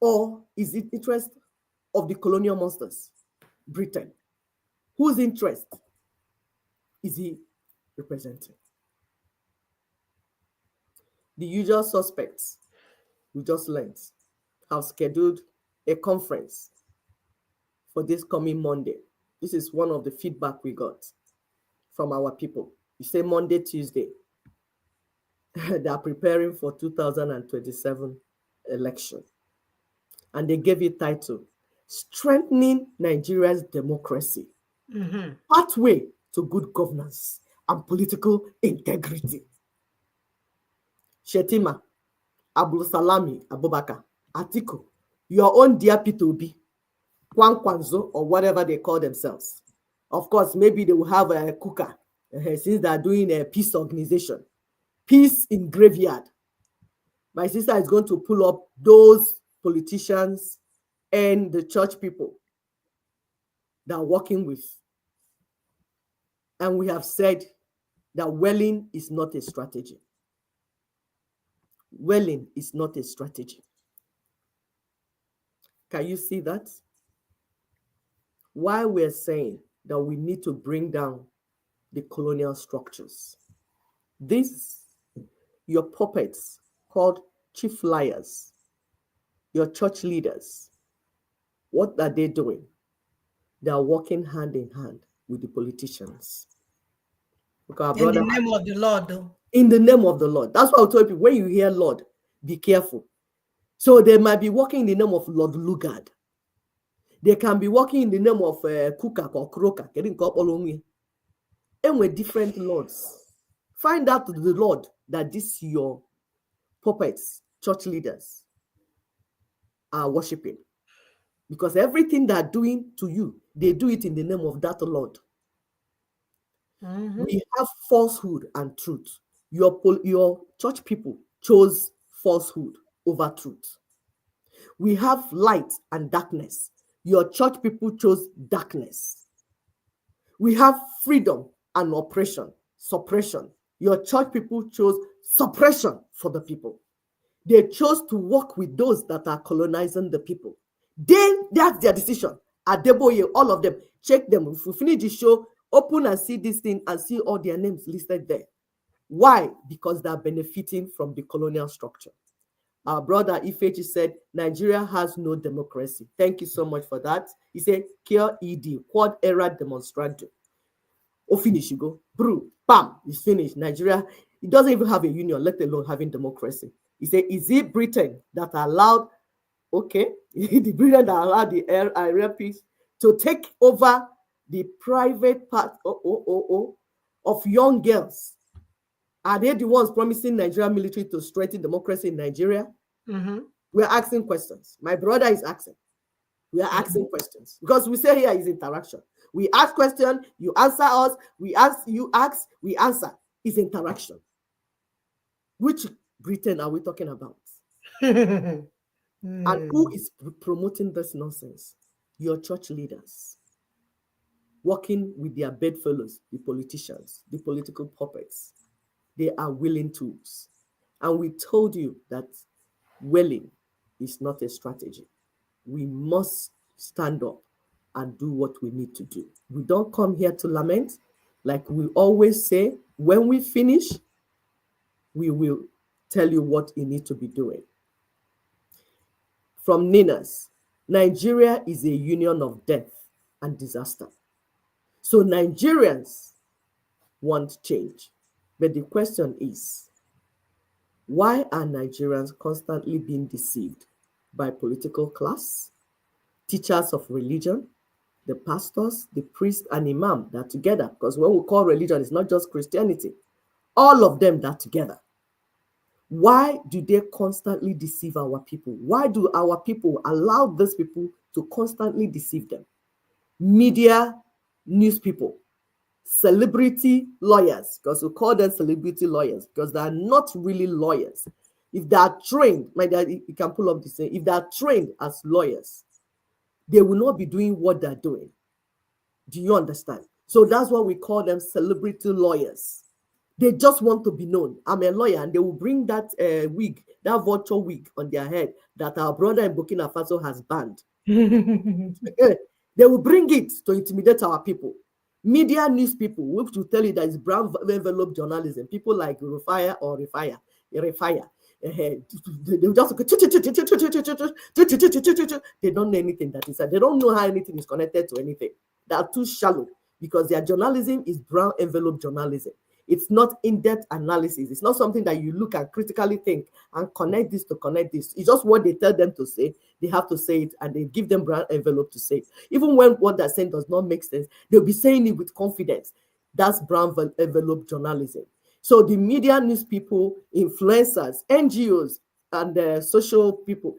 Or is it interest of the colonial monsters, Britain? Whose interest is he representing? The usual suspects, we just learned, have scheduled a conference for this coming Monday. This is one of the feedback we got from our people. You say Monday, Tuesday. They are preparing for 2027 election. And they gave it title, Strengthening Nigeria's Democracy, Pathway to Good Governance and Political Integrity. Shetima, Abdul Salami Abubakar, Atiku, your own dear P2B, Kwankwanzo, or whatever they call themselves. Of course, maybe they will have a cooker since they are doing a peace organization. Peace in Graveyard. My sister is going to pull up those politicians, and the church people that are working with. And we have said that welling is not a strategy. Welling is not a strategy. Can you see that? Why we're saying that we need to bring down the colonial structures. These, your puppets called chief liars, your church leaders, what are they doing? They are working hand in hand with the politicians. In the name of the Lord, though. In the name of the Lord. That's why I tell people, when you hear Lord, be careful. So they might be working in the name of Lord Lugard. They can be working in the name of Kukak or Krokak, getting called Olongi. And with different lords. Find out the Lord that this your puppets, church leaders, are worshiping. Because everything they're doing to you, they do it in the name of that Lord. We have falsehood and truth. Your church people chose falsehood over truth. We have light and darkness. Your church people chose darkness. We have freedom and oppression, suppression. Your church people chose suppression for the people. They chose to work with those that are colonizing the people. That's their decision. Adeboye, all of them, check them. If we finish the show, open and see this thing and see all their names listed there. Why? Because they are benefiting from the colonial structure. Our brother Ifeji said, Nigeria has no democracy. Thank you so much for that. He said, Cure ED, quad era demonstrando. Oh, finish, you go. Brew, bam, it's finished. Nigeria, it doesn't even have a union, let alone having democracy. He said, is it Britain that allowed, okay, the Britain that allowed the Arab peace to take over the private part of young girls? Are they the ones promising Nigerian military to strengthen democracy in Nigeria? We're asking questions. My brother is asking. We are asking questions because we say here is interaction. We ask questions, you answer us. We ask, you ask, we answer. It's interaction. Which Britain are we talking about? And who is promoting this nonsense? Your church leaders, working with their bedfellows, the politicians, the political puppets. They are willing tools. And we told you that willing is not a strategy. We must stand up and do what we need to do. We don't come here to lament. Like we always say, when we finish, we will tell you what you need to be doing. From Ninas, Nigeria is a union of death and disaster. So Nigerians want change. But the question is, why are Nigerians constantly being deceived by political class, teachers of religion, the pastors, the priests, and imam that together? Because when we call religion, it's not just Christianity. All of them that together. Why do they constantly deceive our people? Why do our people allow these people to constantly deceive them? Media, news people, celebrity lawyers, because we call them celebrity lawyers, because they are not really lawyers. If they are trained, my dad, you can pull up the same. If they are trained as lawyers, they will not be doing what they're doing. Do you understand? So that's why we call them celebrity lawyers. They just want to be known. I'm a lawyer, and they will bring that wig, that virtual wig on their head that our brother in Burkina Faso has banned. They will bring it to intimidate our people. Media news people, which will tell you that it's brown envelope journalism. People like Rufaya or Refaya. They just they don't know anything that is said. They don't know how anything is connected to anything. They are too shallow because their journalism is brown envelope journalism. It's not in-depth analysis. It's not something that you look and critically think and connect this to connect this. It's just what they tell them to say. They have to say it, and they give them brown envelope to say it. Even when what they're saying does not make sense, they'll be saying it with confidence. That's brown envelope journalism. So the media, news people, influencers, NGOs, and social people,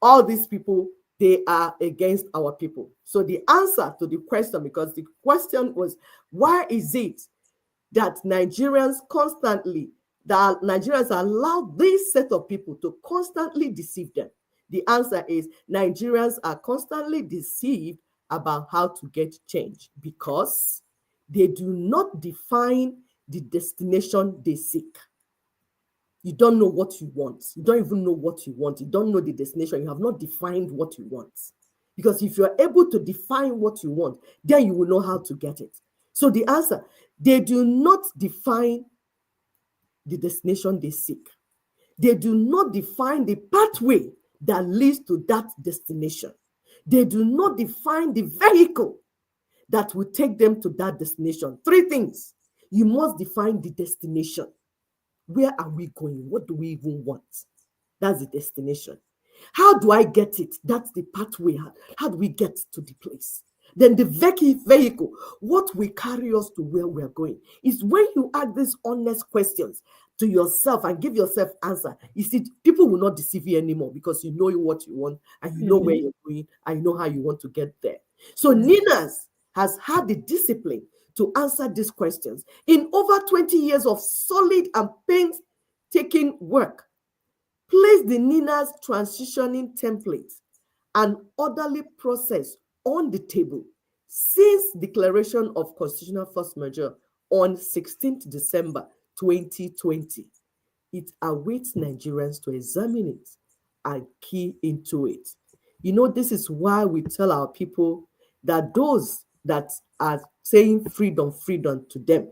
all these people, they are against our people. So the answer to the question, because the question was, why is it that Nigerians allow this set of people to constantly deceive them? The answer is Nigerians are constantly deceived about how to get change because they do not define the destination they seek. You don't know what you want. You don't even know what you want. You don't know the destination. You have not defined what you want. Because if you're able to define what you want, then you will know how to get it. So the answer, they do not define the destination they seek. They do not define the pathway that leads to that destination. They do not define the vehicle that will take them to that destination. Three things. You must define the destination. Where are we going? What do we even want? That's the destination. How do I get it? That's the pathway. How do we get to the place? Then the vehicle, what will carry us to where we're going? Is when you ask these honest questions to yourself and give yourself answer. You see, people will not deceive you anymore because you know what you want and you know where you're going and you know how you want to get there. So Ninas has had the discipline to answer these questions. In over 20 years of solid and painstaking work, place the Ninas transitioning template and orderly process on the table since declaration of constitutional force majeure on 16th December 2020. It awaits Nigerians to examine it and key into it. You know, this is why we tell our people that those that are saying freedom to them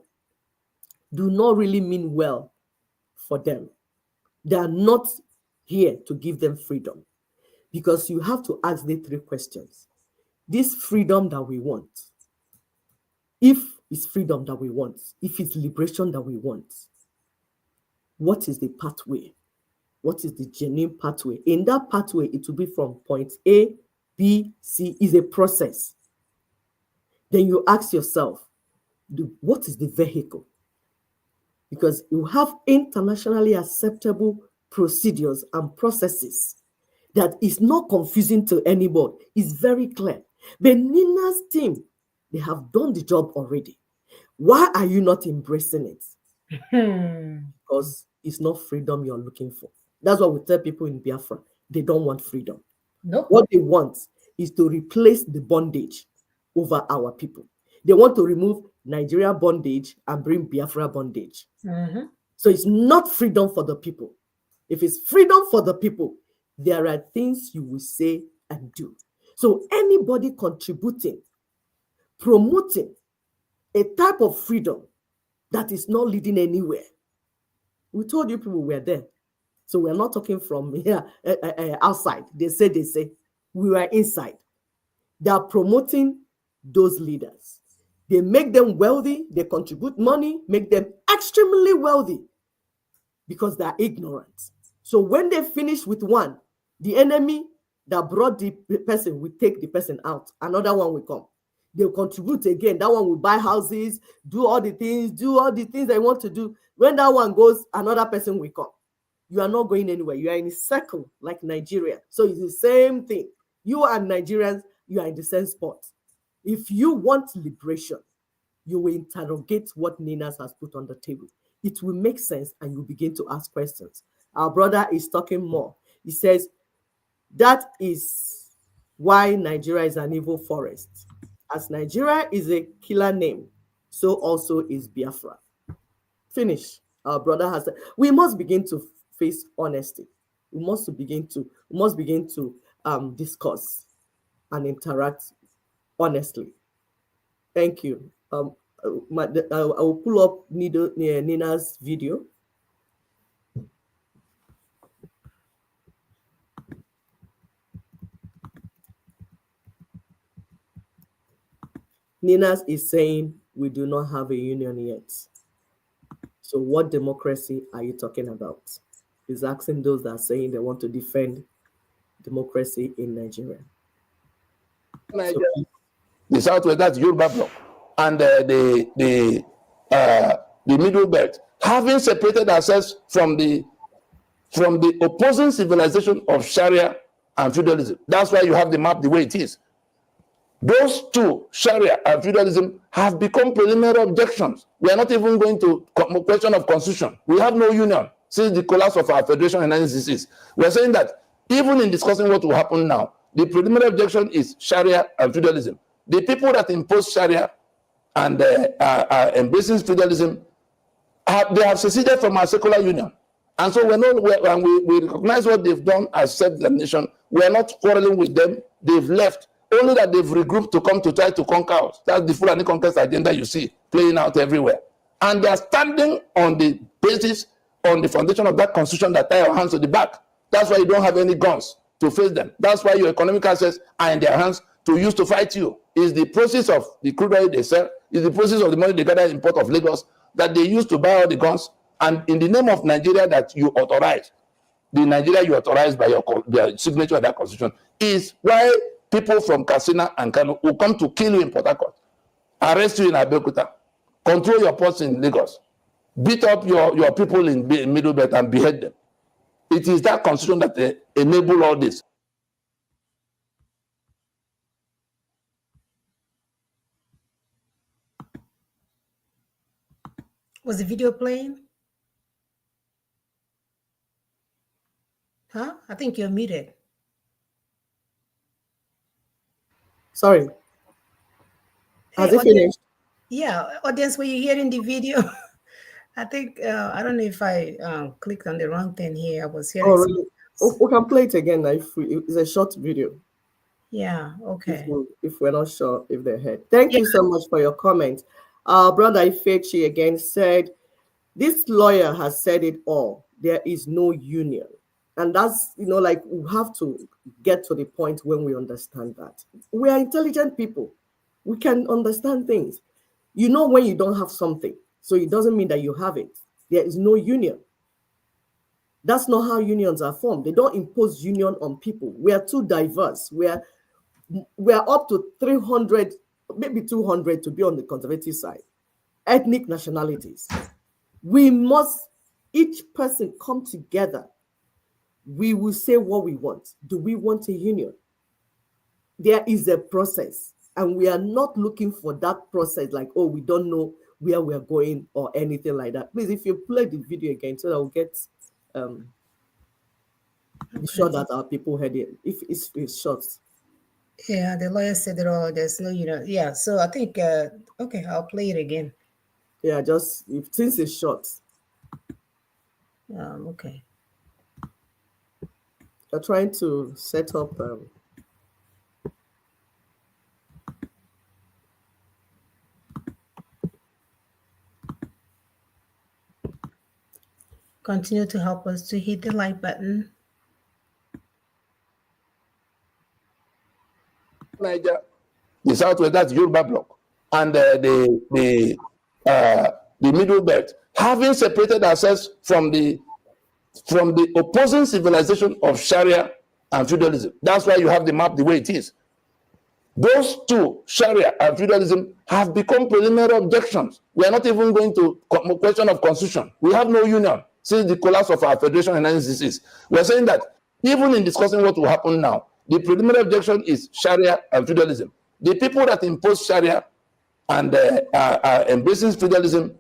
do not really mean well for them. They are not here to give them freedom, because you have to ask the three questions. This freedom that we want, if it's freedom that we want, if it's liberation that we want, what is the pathway? What is the genuine pathway? In that pathway, it will be from point A, B, C, is a process. Then you ask yourself, what is the vehicle? Because you have internationally acceptable procedures and processes that is not confusing to anybody. It's very clear. But Nina's team, they have done the job already. Why are you not embracing it? Because it's not freedom you're looking for. That's what we tell people in Biafra. They don't want freedom. Nope. What they want is to replace the bondage over our people. They want to remove Nigeria bondage and bring Biafra bondage. So it's not freedom for the people. If it's freedom for the people, there are things you will say and do. So anybody contributing, promoting a type of freedom that is not leading anywhere, we told you people were there. So we're not talking from here outside. They say we were inside. They are promoting those leaders. They make them wealthy. They contribute money, make them extremely wealthy because they are ignorant. So when they finish with one, the enemy that brought the person will take the person out. Another one will come. They'll contribute again. That one will buy houses, do all the things they want to do. When that one goes, another person will come. You are not going anywhere. You are in a circle like Nigeria. So it's the same thing. You and Nigerians, you are in the same spot. If you want liberation, you will interrogate what Ninas has put on the table. It will make sense and you begin to ask questions. Our brother is talking more. He says, that is why Nigeria is an evil forest. As Nigeria is a killer name, so also is Biafra. Finish. Our brother has said, we must begin to face honesty. We must begin to discuss and interact honestly. Thank you. I will pull up Nina's video. Nina's is saying we do not have a union yet. So what democracy are you talking about? He's asking those that are saying they want to defend democracy in Nigeria. The Southwest, that's Yoruba bloc, and the Middle Belt, having separated ourselves from the opposing civilization of Sharia and feudalism. That's why you have the map the way it is. Those two, Sharia and feudalism, have become preliminary objections. We are not even going to question of constitution. We have no union since the collapse of our federation in 1966. We are saying that Even in discussing what will happen now, the preliminary objection is Sharia and feudalism. The people that impose Sharia and are embracing feudalism, they have seceded from our secular union. And so when we recognize what they've done as self-determination, we're not quarreling with them. They've left. Only that they've regrouped to come to try to conquer us. That's the Fulani conquest agenda you see playing out everywhere. And they're standing on the basis, on the foundation of that constitution that tie our hands to the back. That's why you don't have any guns to face them. That's why your economic assets are in their hands to use to fight you. Is the process of the crude oil they sell, is the process of the money they gather in Port of Lagos that they use to buy all the guns, and in the name of Nigeria that you authorize, the Nigeria you authorize by your signature of that constitution, is why people from Katsina and Kano will come to kill you in Port Harcourt, arrest you in Abeokuta, control your ports in Lagos, beat up your people in Middle Belt and behead them. It is that constitution that enable all this. Was the video playing? Huh? I think you're muted. Sorry. Has it finished? Yeah, audience, were you hearing the video? I think, I don't know if I clicked on the wrong thing here. I was hearing. Oh, really? We can play it again if it's a short video. Yeah, okay. If we're not sure if they're heard. Thank you so much for your comment. Brother Ifechi again said, this lawyer has said it all. There is no union. And that's, like we have to get to the point when we understand that. We are intelligent people. We can understand things. When you don't have something, so it doesn't mean that you have it. There is no union. That's not how unions are formed. They don't impose union on people. We are too diverse. We are up to 300, maybe 200 to be on the conservative side. Ethnic nationalities. We must, each person come together. We will say what we want. Do we want a union? There is a process, and we are not looking for that process like, oh, we don't know where we're going or anything like that. Please, if you play the video again, so that we'll get be sure that our people heard it. If it's short. Yeah, the lawyer said it all. There's no, yeah. So I think, okay, I'll play it again. Yeah, since it's short. Okay. You're trying to set up. Continue to help us to hit the like button. Niger, the Southwest, that's Yoruba bloc, and the Middle Belt, having separated ourselves from the opposing civilization of Sharia and feudalism. That's why you have the map the way it is. Those two, Sharia and feudalism, have become preliminary objections. We are not even going to question of constitution. We have no union since the collapse of our federation in 1966. We are saying that even in discussing what will happen now, the preliminary objection is Sharia and feudalism. The people that impose Sharia and are embracing feudalism,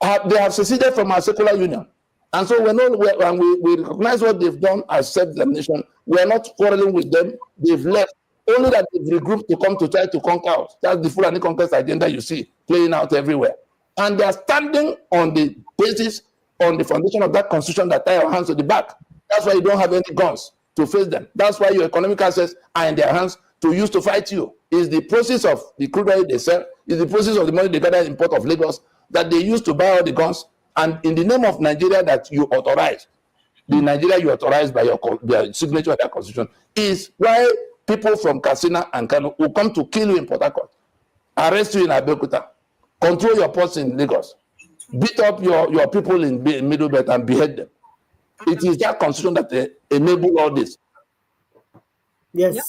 they have seceded from our secular union. And so when we recognize what they've done as self-determination, we are not quarreling with them. They've left. Only that they've regrouped to come to try to conquer us. That's the Fulani conquest agenda you see playing out everywhere. And they are standing on the basis, on the foundation of that constitution that tie our hands to the back. That's why you don't have any guns to face them. That's why your economic assets are in their hands to use to fight you. Is the process of the crude oil they sell, is the process of the money they gather in Port of Lagos that they use to buy all the guns, and in the name of Nigeria that you authorize, the Nigeria you authorize by your signature of that constitution, is why people from Katsina and Kano will come to kill you in Port Harcourt, arrest you in Abeokuta, control your ports in Lagos, beat up your people in Middle Belt and behead them. It is that constitution that enable all this. Yes. Yep.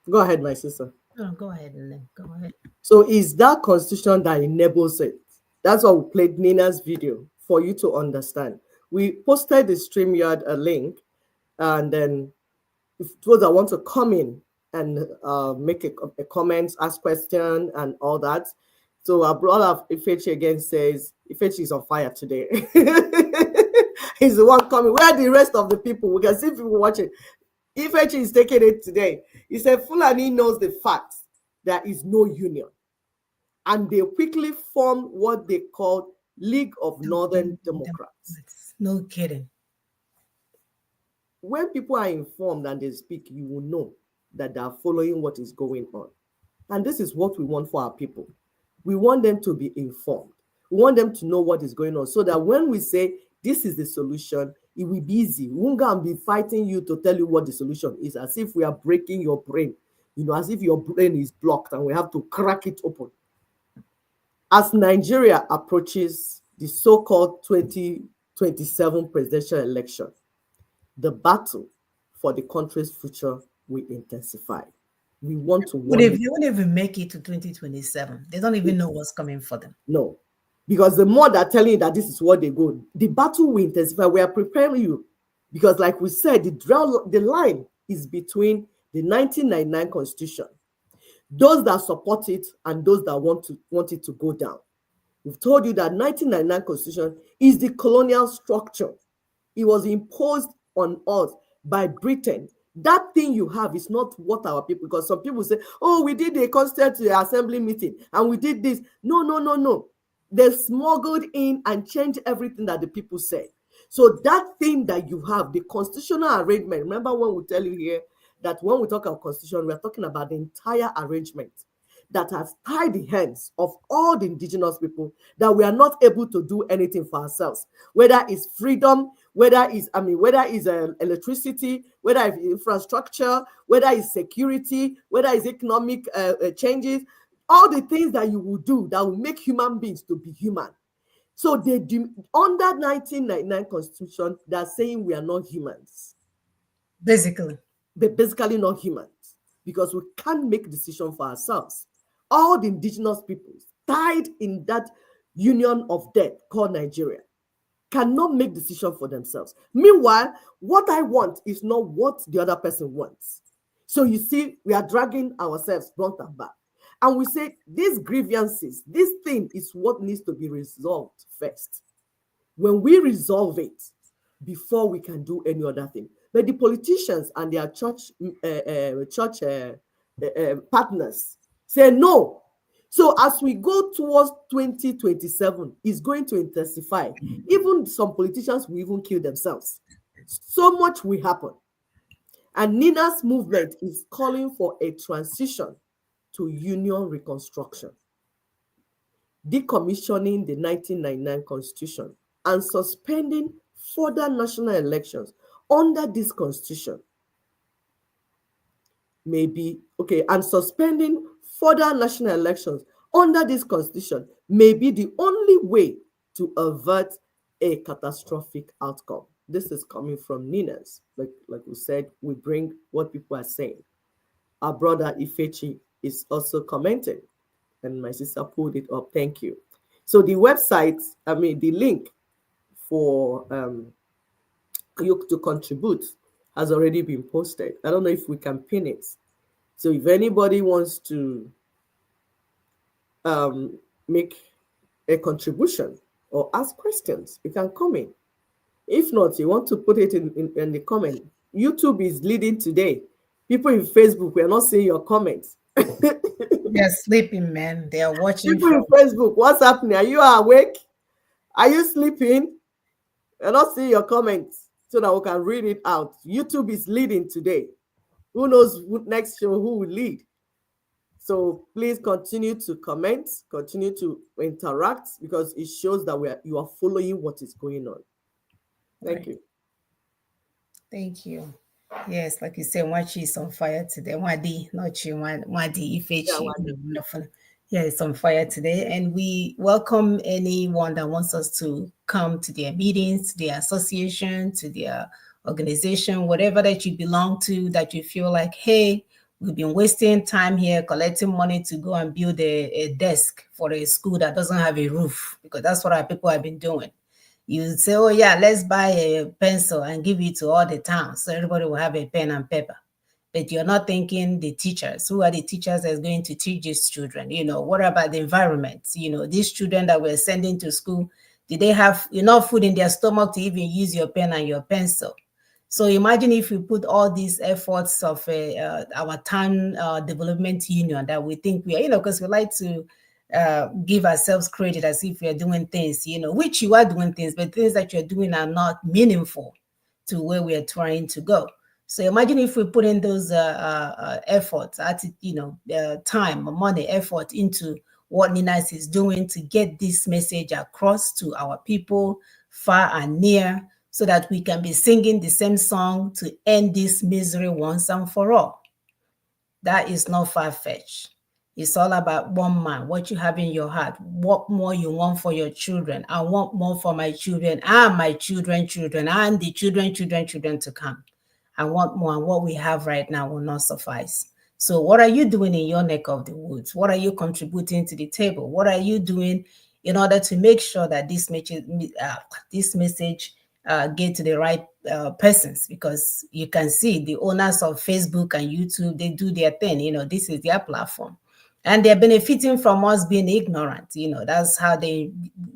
Go ahead, my sister. Oh, go ahead, and then go ahead. So is that constitution that enables it? That's why we played Nina's video for you to understand. We posted the StreamYard a link, and then if those that want to come in and make a comment, ask question, and all that. So our brother Ifechi again says, Ifechi is on fire today. is the one coming. Where are the rest of the people? We can see people watching. Ifechi is taking it today. He said Fulani knows the fact there is no union. And they quickly formed what they called League of Northern Democrats. No kidding. When people are informed and they speak, you will know that they are following what is going on. And this is what we want for our people. We want them to be informed. We want them to know what is going on so that when we say this is the solution, it will be easy. We won't go and be fighting you to tell you what the solution is, as if we are breaking your brain, as if your brain is blocked and we have to crack it open. As Nigeria approaches the so-called 2027 presidential election, the battle for the country's future will intensify. We want to... You won't even make it to 2027. They don't even know what's coming for them. No. Because the more they're telling you that this is what they go, the battle will intensify. We are preparing you. Because like we said, the line is between the 1999 Constitution, those that support it and those that want it to go down. We've told you that 1999 Constitution is the colonial structure. It was imposed on us by Britain. That thing you have is not what our people, because some people say, oh, we did a Constituent Assembly meeting and we did this. No. They smuggled in and changed everything that the people said. So that thing that you have, the constitutional arrangement, remember when we tell you here that when we talk about constitution, we're talking about the entire arrangement that has tied the hands of all the indigenous people, that we are not able to do anything for ourselves, whether it's freedom, whether it's electricity, whether it's infrastructure, whether it's security, whether it's economic changes, all the things that you will do that will make human beings to be human. So they do, under 1999 Constitution, they're saying we are not humans. Basically. They're basically not humans because we can't make decisions for ourselves. All the indigenous peoples tied in that union of death called Nigeria cannot make decisions for themselves. Meanwhile, what I want is not what the other person wants. So you see, we are dragging ourselves front and back. And we say these grievances, this thing is what needs to be resolved first. When we resolve it, before we can do any other thing. But the politicians and their church partners say no. So as we go towards 2027, it's going to intensify. Even some politicians will even kill themselves. So much will happen. And Nina's movement is calling for a transition to union reconstruction, decommissioning the 1999 Constitution and suspending further national elections under this Constitution. And suspending further national elections under this Constitution may be the only way to avert a catastrophic outcome. This is coming from Nina's. Like we said, we bring what people are saying. Our brother Ifechi is also commenting, and my sister pulled it up. Thank you. So the website, the link for you to contribute has already been posted. I don't know if we can pin it. So if anybody wants to make a contribution or ask questions, you can comment. If not, you want to put it in the comment. YouTube is leading today. People in Facebook, we are not seeing your comments. They're sleeping, man. They are watching. People in Facebook, what's happening? Are you awake? Are you sleeping? We're not seeing your comments so that we can read it out. YouTube is leading today. Who knows next show who will lead? So please continue to comment, continue to interact, because it shows that you are following what is going on. Thank you. Thank you. Yes, like you said, Wachi is on fire today. Wadi, not you, Wadi, Ifechi. Wonderful. Yeah, it's on fire today. And we welcome anyone that wants us to come to their meetings, to their association, to their organization, whatever that you belong to, that you feel like, hey, we've been wasting time here collecting money to go and build a desk for a school that doesn't have a roof, because that's what our people have been doing. You say, oh yeah, let's buy a pencil and give it to all the towns so everybody will have a pen and paper. But you're not thinking the teachers. Who are the teachers that's going to teach these children? What about the environment? These children that we're sending to school, Do they have enough food in their stomach to even use your pen and your pencil? So imagine if we put all these efforts of our town development union that we think we are, because we like to give ourselves credit as if we are doing things, which you are doing things, but things that you're doing are not meaningful to where we are trying to go. So imagine if we put in those efforts, time, money, effort into what Ninas is doing to get this message across to our people far and near, so that we can be singing the same song to end this misery once and for all. That is not far-fetched. It's all about one man, what you have in your heart, what more you want for your children. I want more for my children and my children, and the children to come. I want more, and what we have right now will not suffice. So what are you doing in your neck of the woods? What are you contributing to the table? What are you doing in order to make sure that this message get to the right persons? Because you can see the owners of Facebook and YouTube, they do their thing. This is their platform. And they're benefiting from us being ignorant. That's how they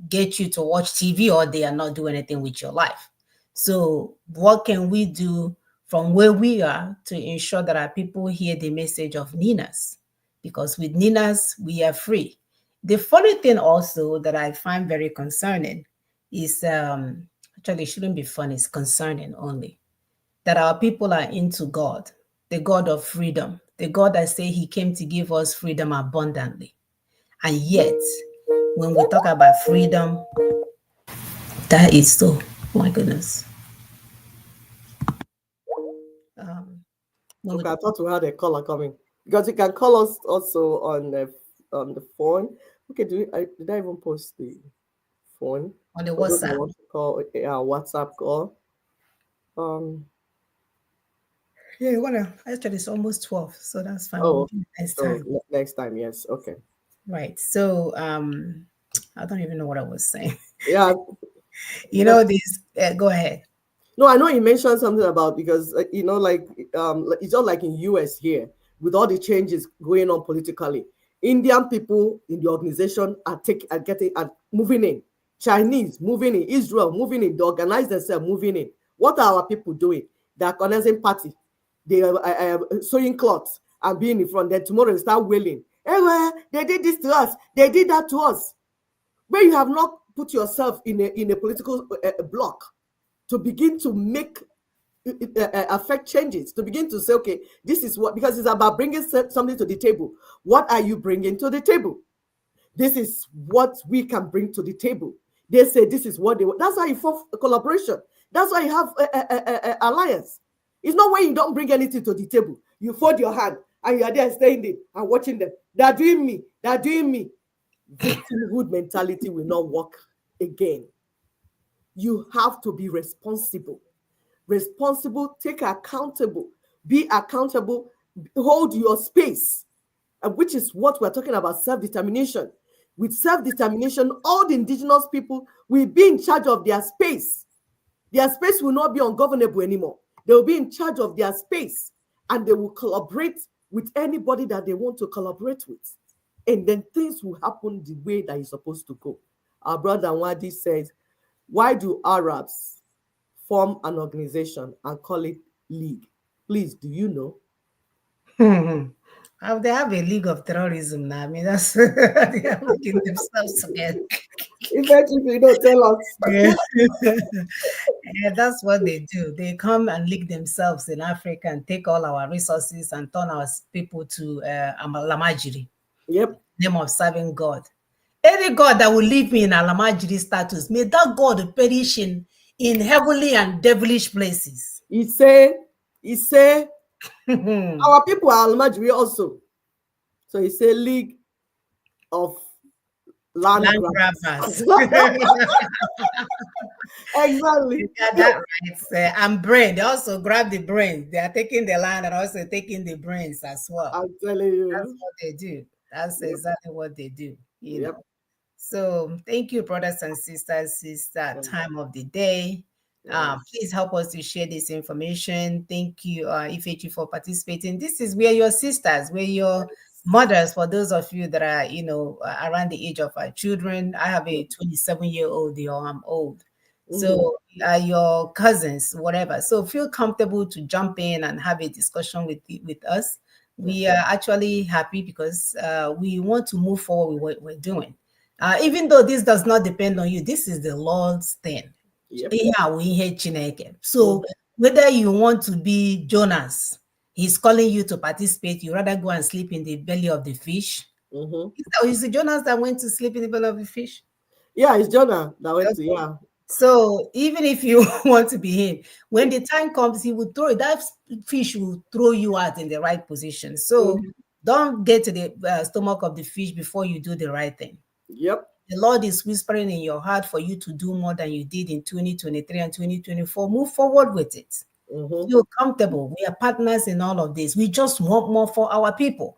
get you to watch TV all day and not do anything with your life. So what can we do from where we are to ensure that our people hear the message of Ninas? Because with Ninas, we are free. The funny thing also that I find very concerning is, actually it shouldn't be funny, it's concerning only, that our people are into God, the God of freedom, the God that say he came to give us freedom abundantly. And yet, when we talk about freedom, that is so, oh my goodness. Okay, I thought we had a caller coming, because you can call us also on the phone. Okay, did I even post the phone on the WhatsApp? I want to call WhatsApp call. Yeah, you wanna actually it's almost 12, so that's fine. Oh, next time. Next time, yes. Okay. Right. So I don't even know what I was saying. Yeah. This go ahead. No, I know you mentioned something about, because it's not like in US here with all the changes going on politically. Indian people in the organization are moving in. Chinese moving in. Israel moving in. They organize themselves moving in. What are our people doing? They are organizing party. They are sewing cloths and being in front. Then tomorrow they start wailing. Hey, they did this to us. They did that to us. Where you have not put yourself in a political block to begin to make affect changes, to begin to say, okay, this is what, because it's about bringing something to the table. What are you bringing to the table? This is what we can bring to the table. They say this is what they want. That's why you form a collaboration. That's why you have alliance. It's not when you don't bring anything to the table. You fold your hand and you are there standing and watching them. They're doing me. They're doing me. Victimhood mentality will not work again. You have to be responsible. Take accountable, be accountable, hold your space, which is what we're talking about, self-determination. With self-determination, all the indigenous people will be in charge of their space. Their space will not be ungovernable anymore. They will be in charge of their space, and they will collaborate with anybody that they want to collaborate with. And then things will happen the way that it's supposed to go. Our brother Wadi says, why do Arabs form an organization and call it league? Please, do you know? They have a league of terrorism now. I mean, that's they are looking themselves together. Eventually, you don't tell us. Yeah. Yeah, that's what they do. They come and league themselves in Africa and take all our resources and turn our people to Alamajiri. Yep. Name of serving God. Any God that will leave me in Alamajiri status, may that God perish in heavenly and devilish places. He say, our people are Alamajiri also. So he say league of land grabbers. Exactly. You got that right. And brain. They also grab the brain. They are taking the land and also taking the brains as well. I'm telling you. That's what they do. That's exactly what they do. You know. So thank you, brothers and sisters. It's that time of the day. Please help us to share this information. Thank you, Ifechi, for participating. This is where your sisters, where your Mothers, for those of you that are, around the age of our children, I have a 27-year-old, I'm old. So your cousins, whatever. So feel comfortable to jump in and have a discussion with us. We are actually happy because we want to move forward with what we're doing. Even though this does not depend on you, this is the Lord's thing. So whether you want to be Jonas, he's calling you to participate, you rather go and sleep in the belly of the fish. Is it Jonas that went to sleep in the belly of the fish? Yeah, it's Jonah that went to, yeah. So even if you want to be him, when the time comes, he will throw it. That fish will throw you out in the right position. So don't get to the stomach of the fish before you do the right thing. Yep. The Lord is whispering in your heart for you to do more than you did in 2023 and 2024. Move forward with it. Feel comfortable. We are partners in all of this. We just want more for our people.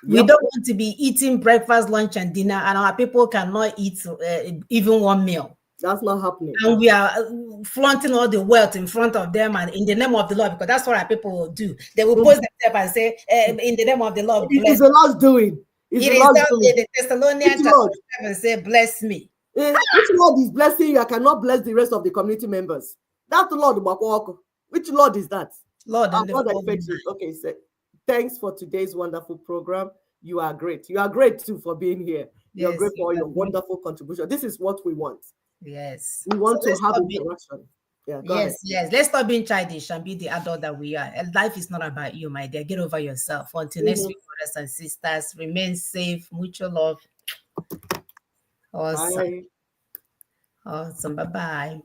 We don't want to be eating breakfast, lunch, and dinner, and our people cannot eat even one meal. That's not happening. And we are flaunting all the wealth in front of them and in the name of the Lord, because that's what our people will do. They will post themselves and say, in the name of the Lord, bless. It's the Lord's doing. It's the Lord's doing. The Thessalonians chapter 7 say, bless me. Which Lord is blessing you? I cannot bless the rest of the community members. That's the Lord. Which Lord is that? Lord, okay, so thanks for today's wonderful program. You are great. You are great too for being here. You're great for your wonderful contribution. This is what we want. Yes. We want to have interaction. Yeah, yes. Let's stop being childish and be the adult that we are. And life is not about you, my dear. Get over yourself. Until next week, brothers and sisters, remain safe. Mutual love. Awesome. Bye. Awesome. Bye-bye.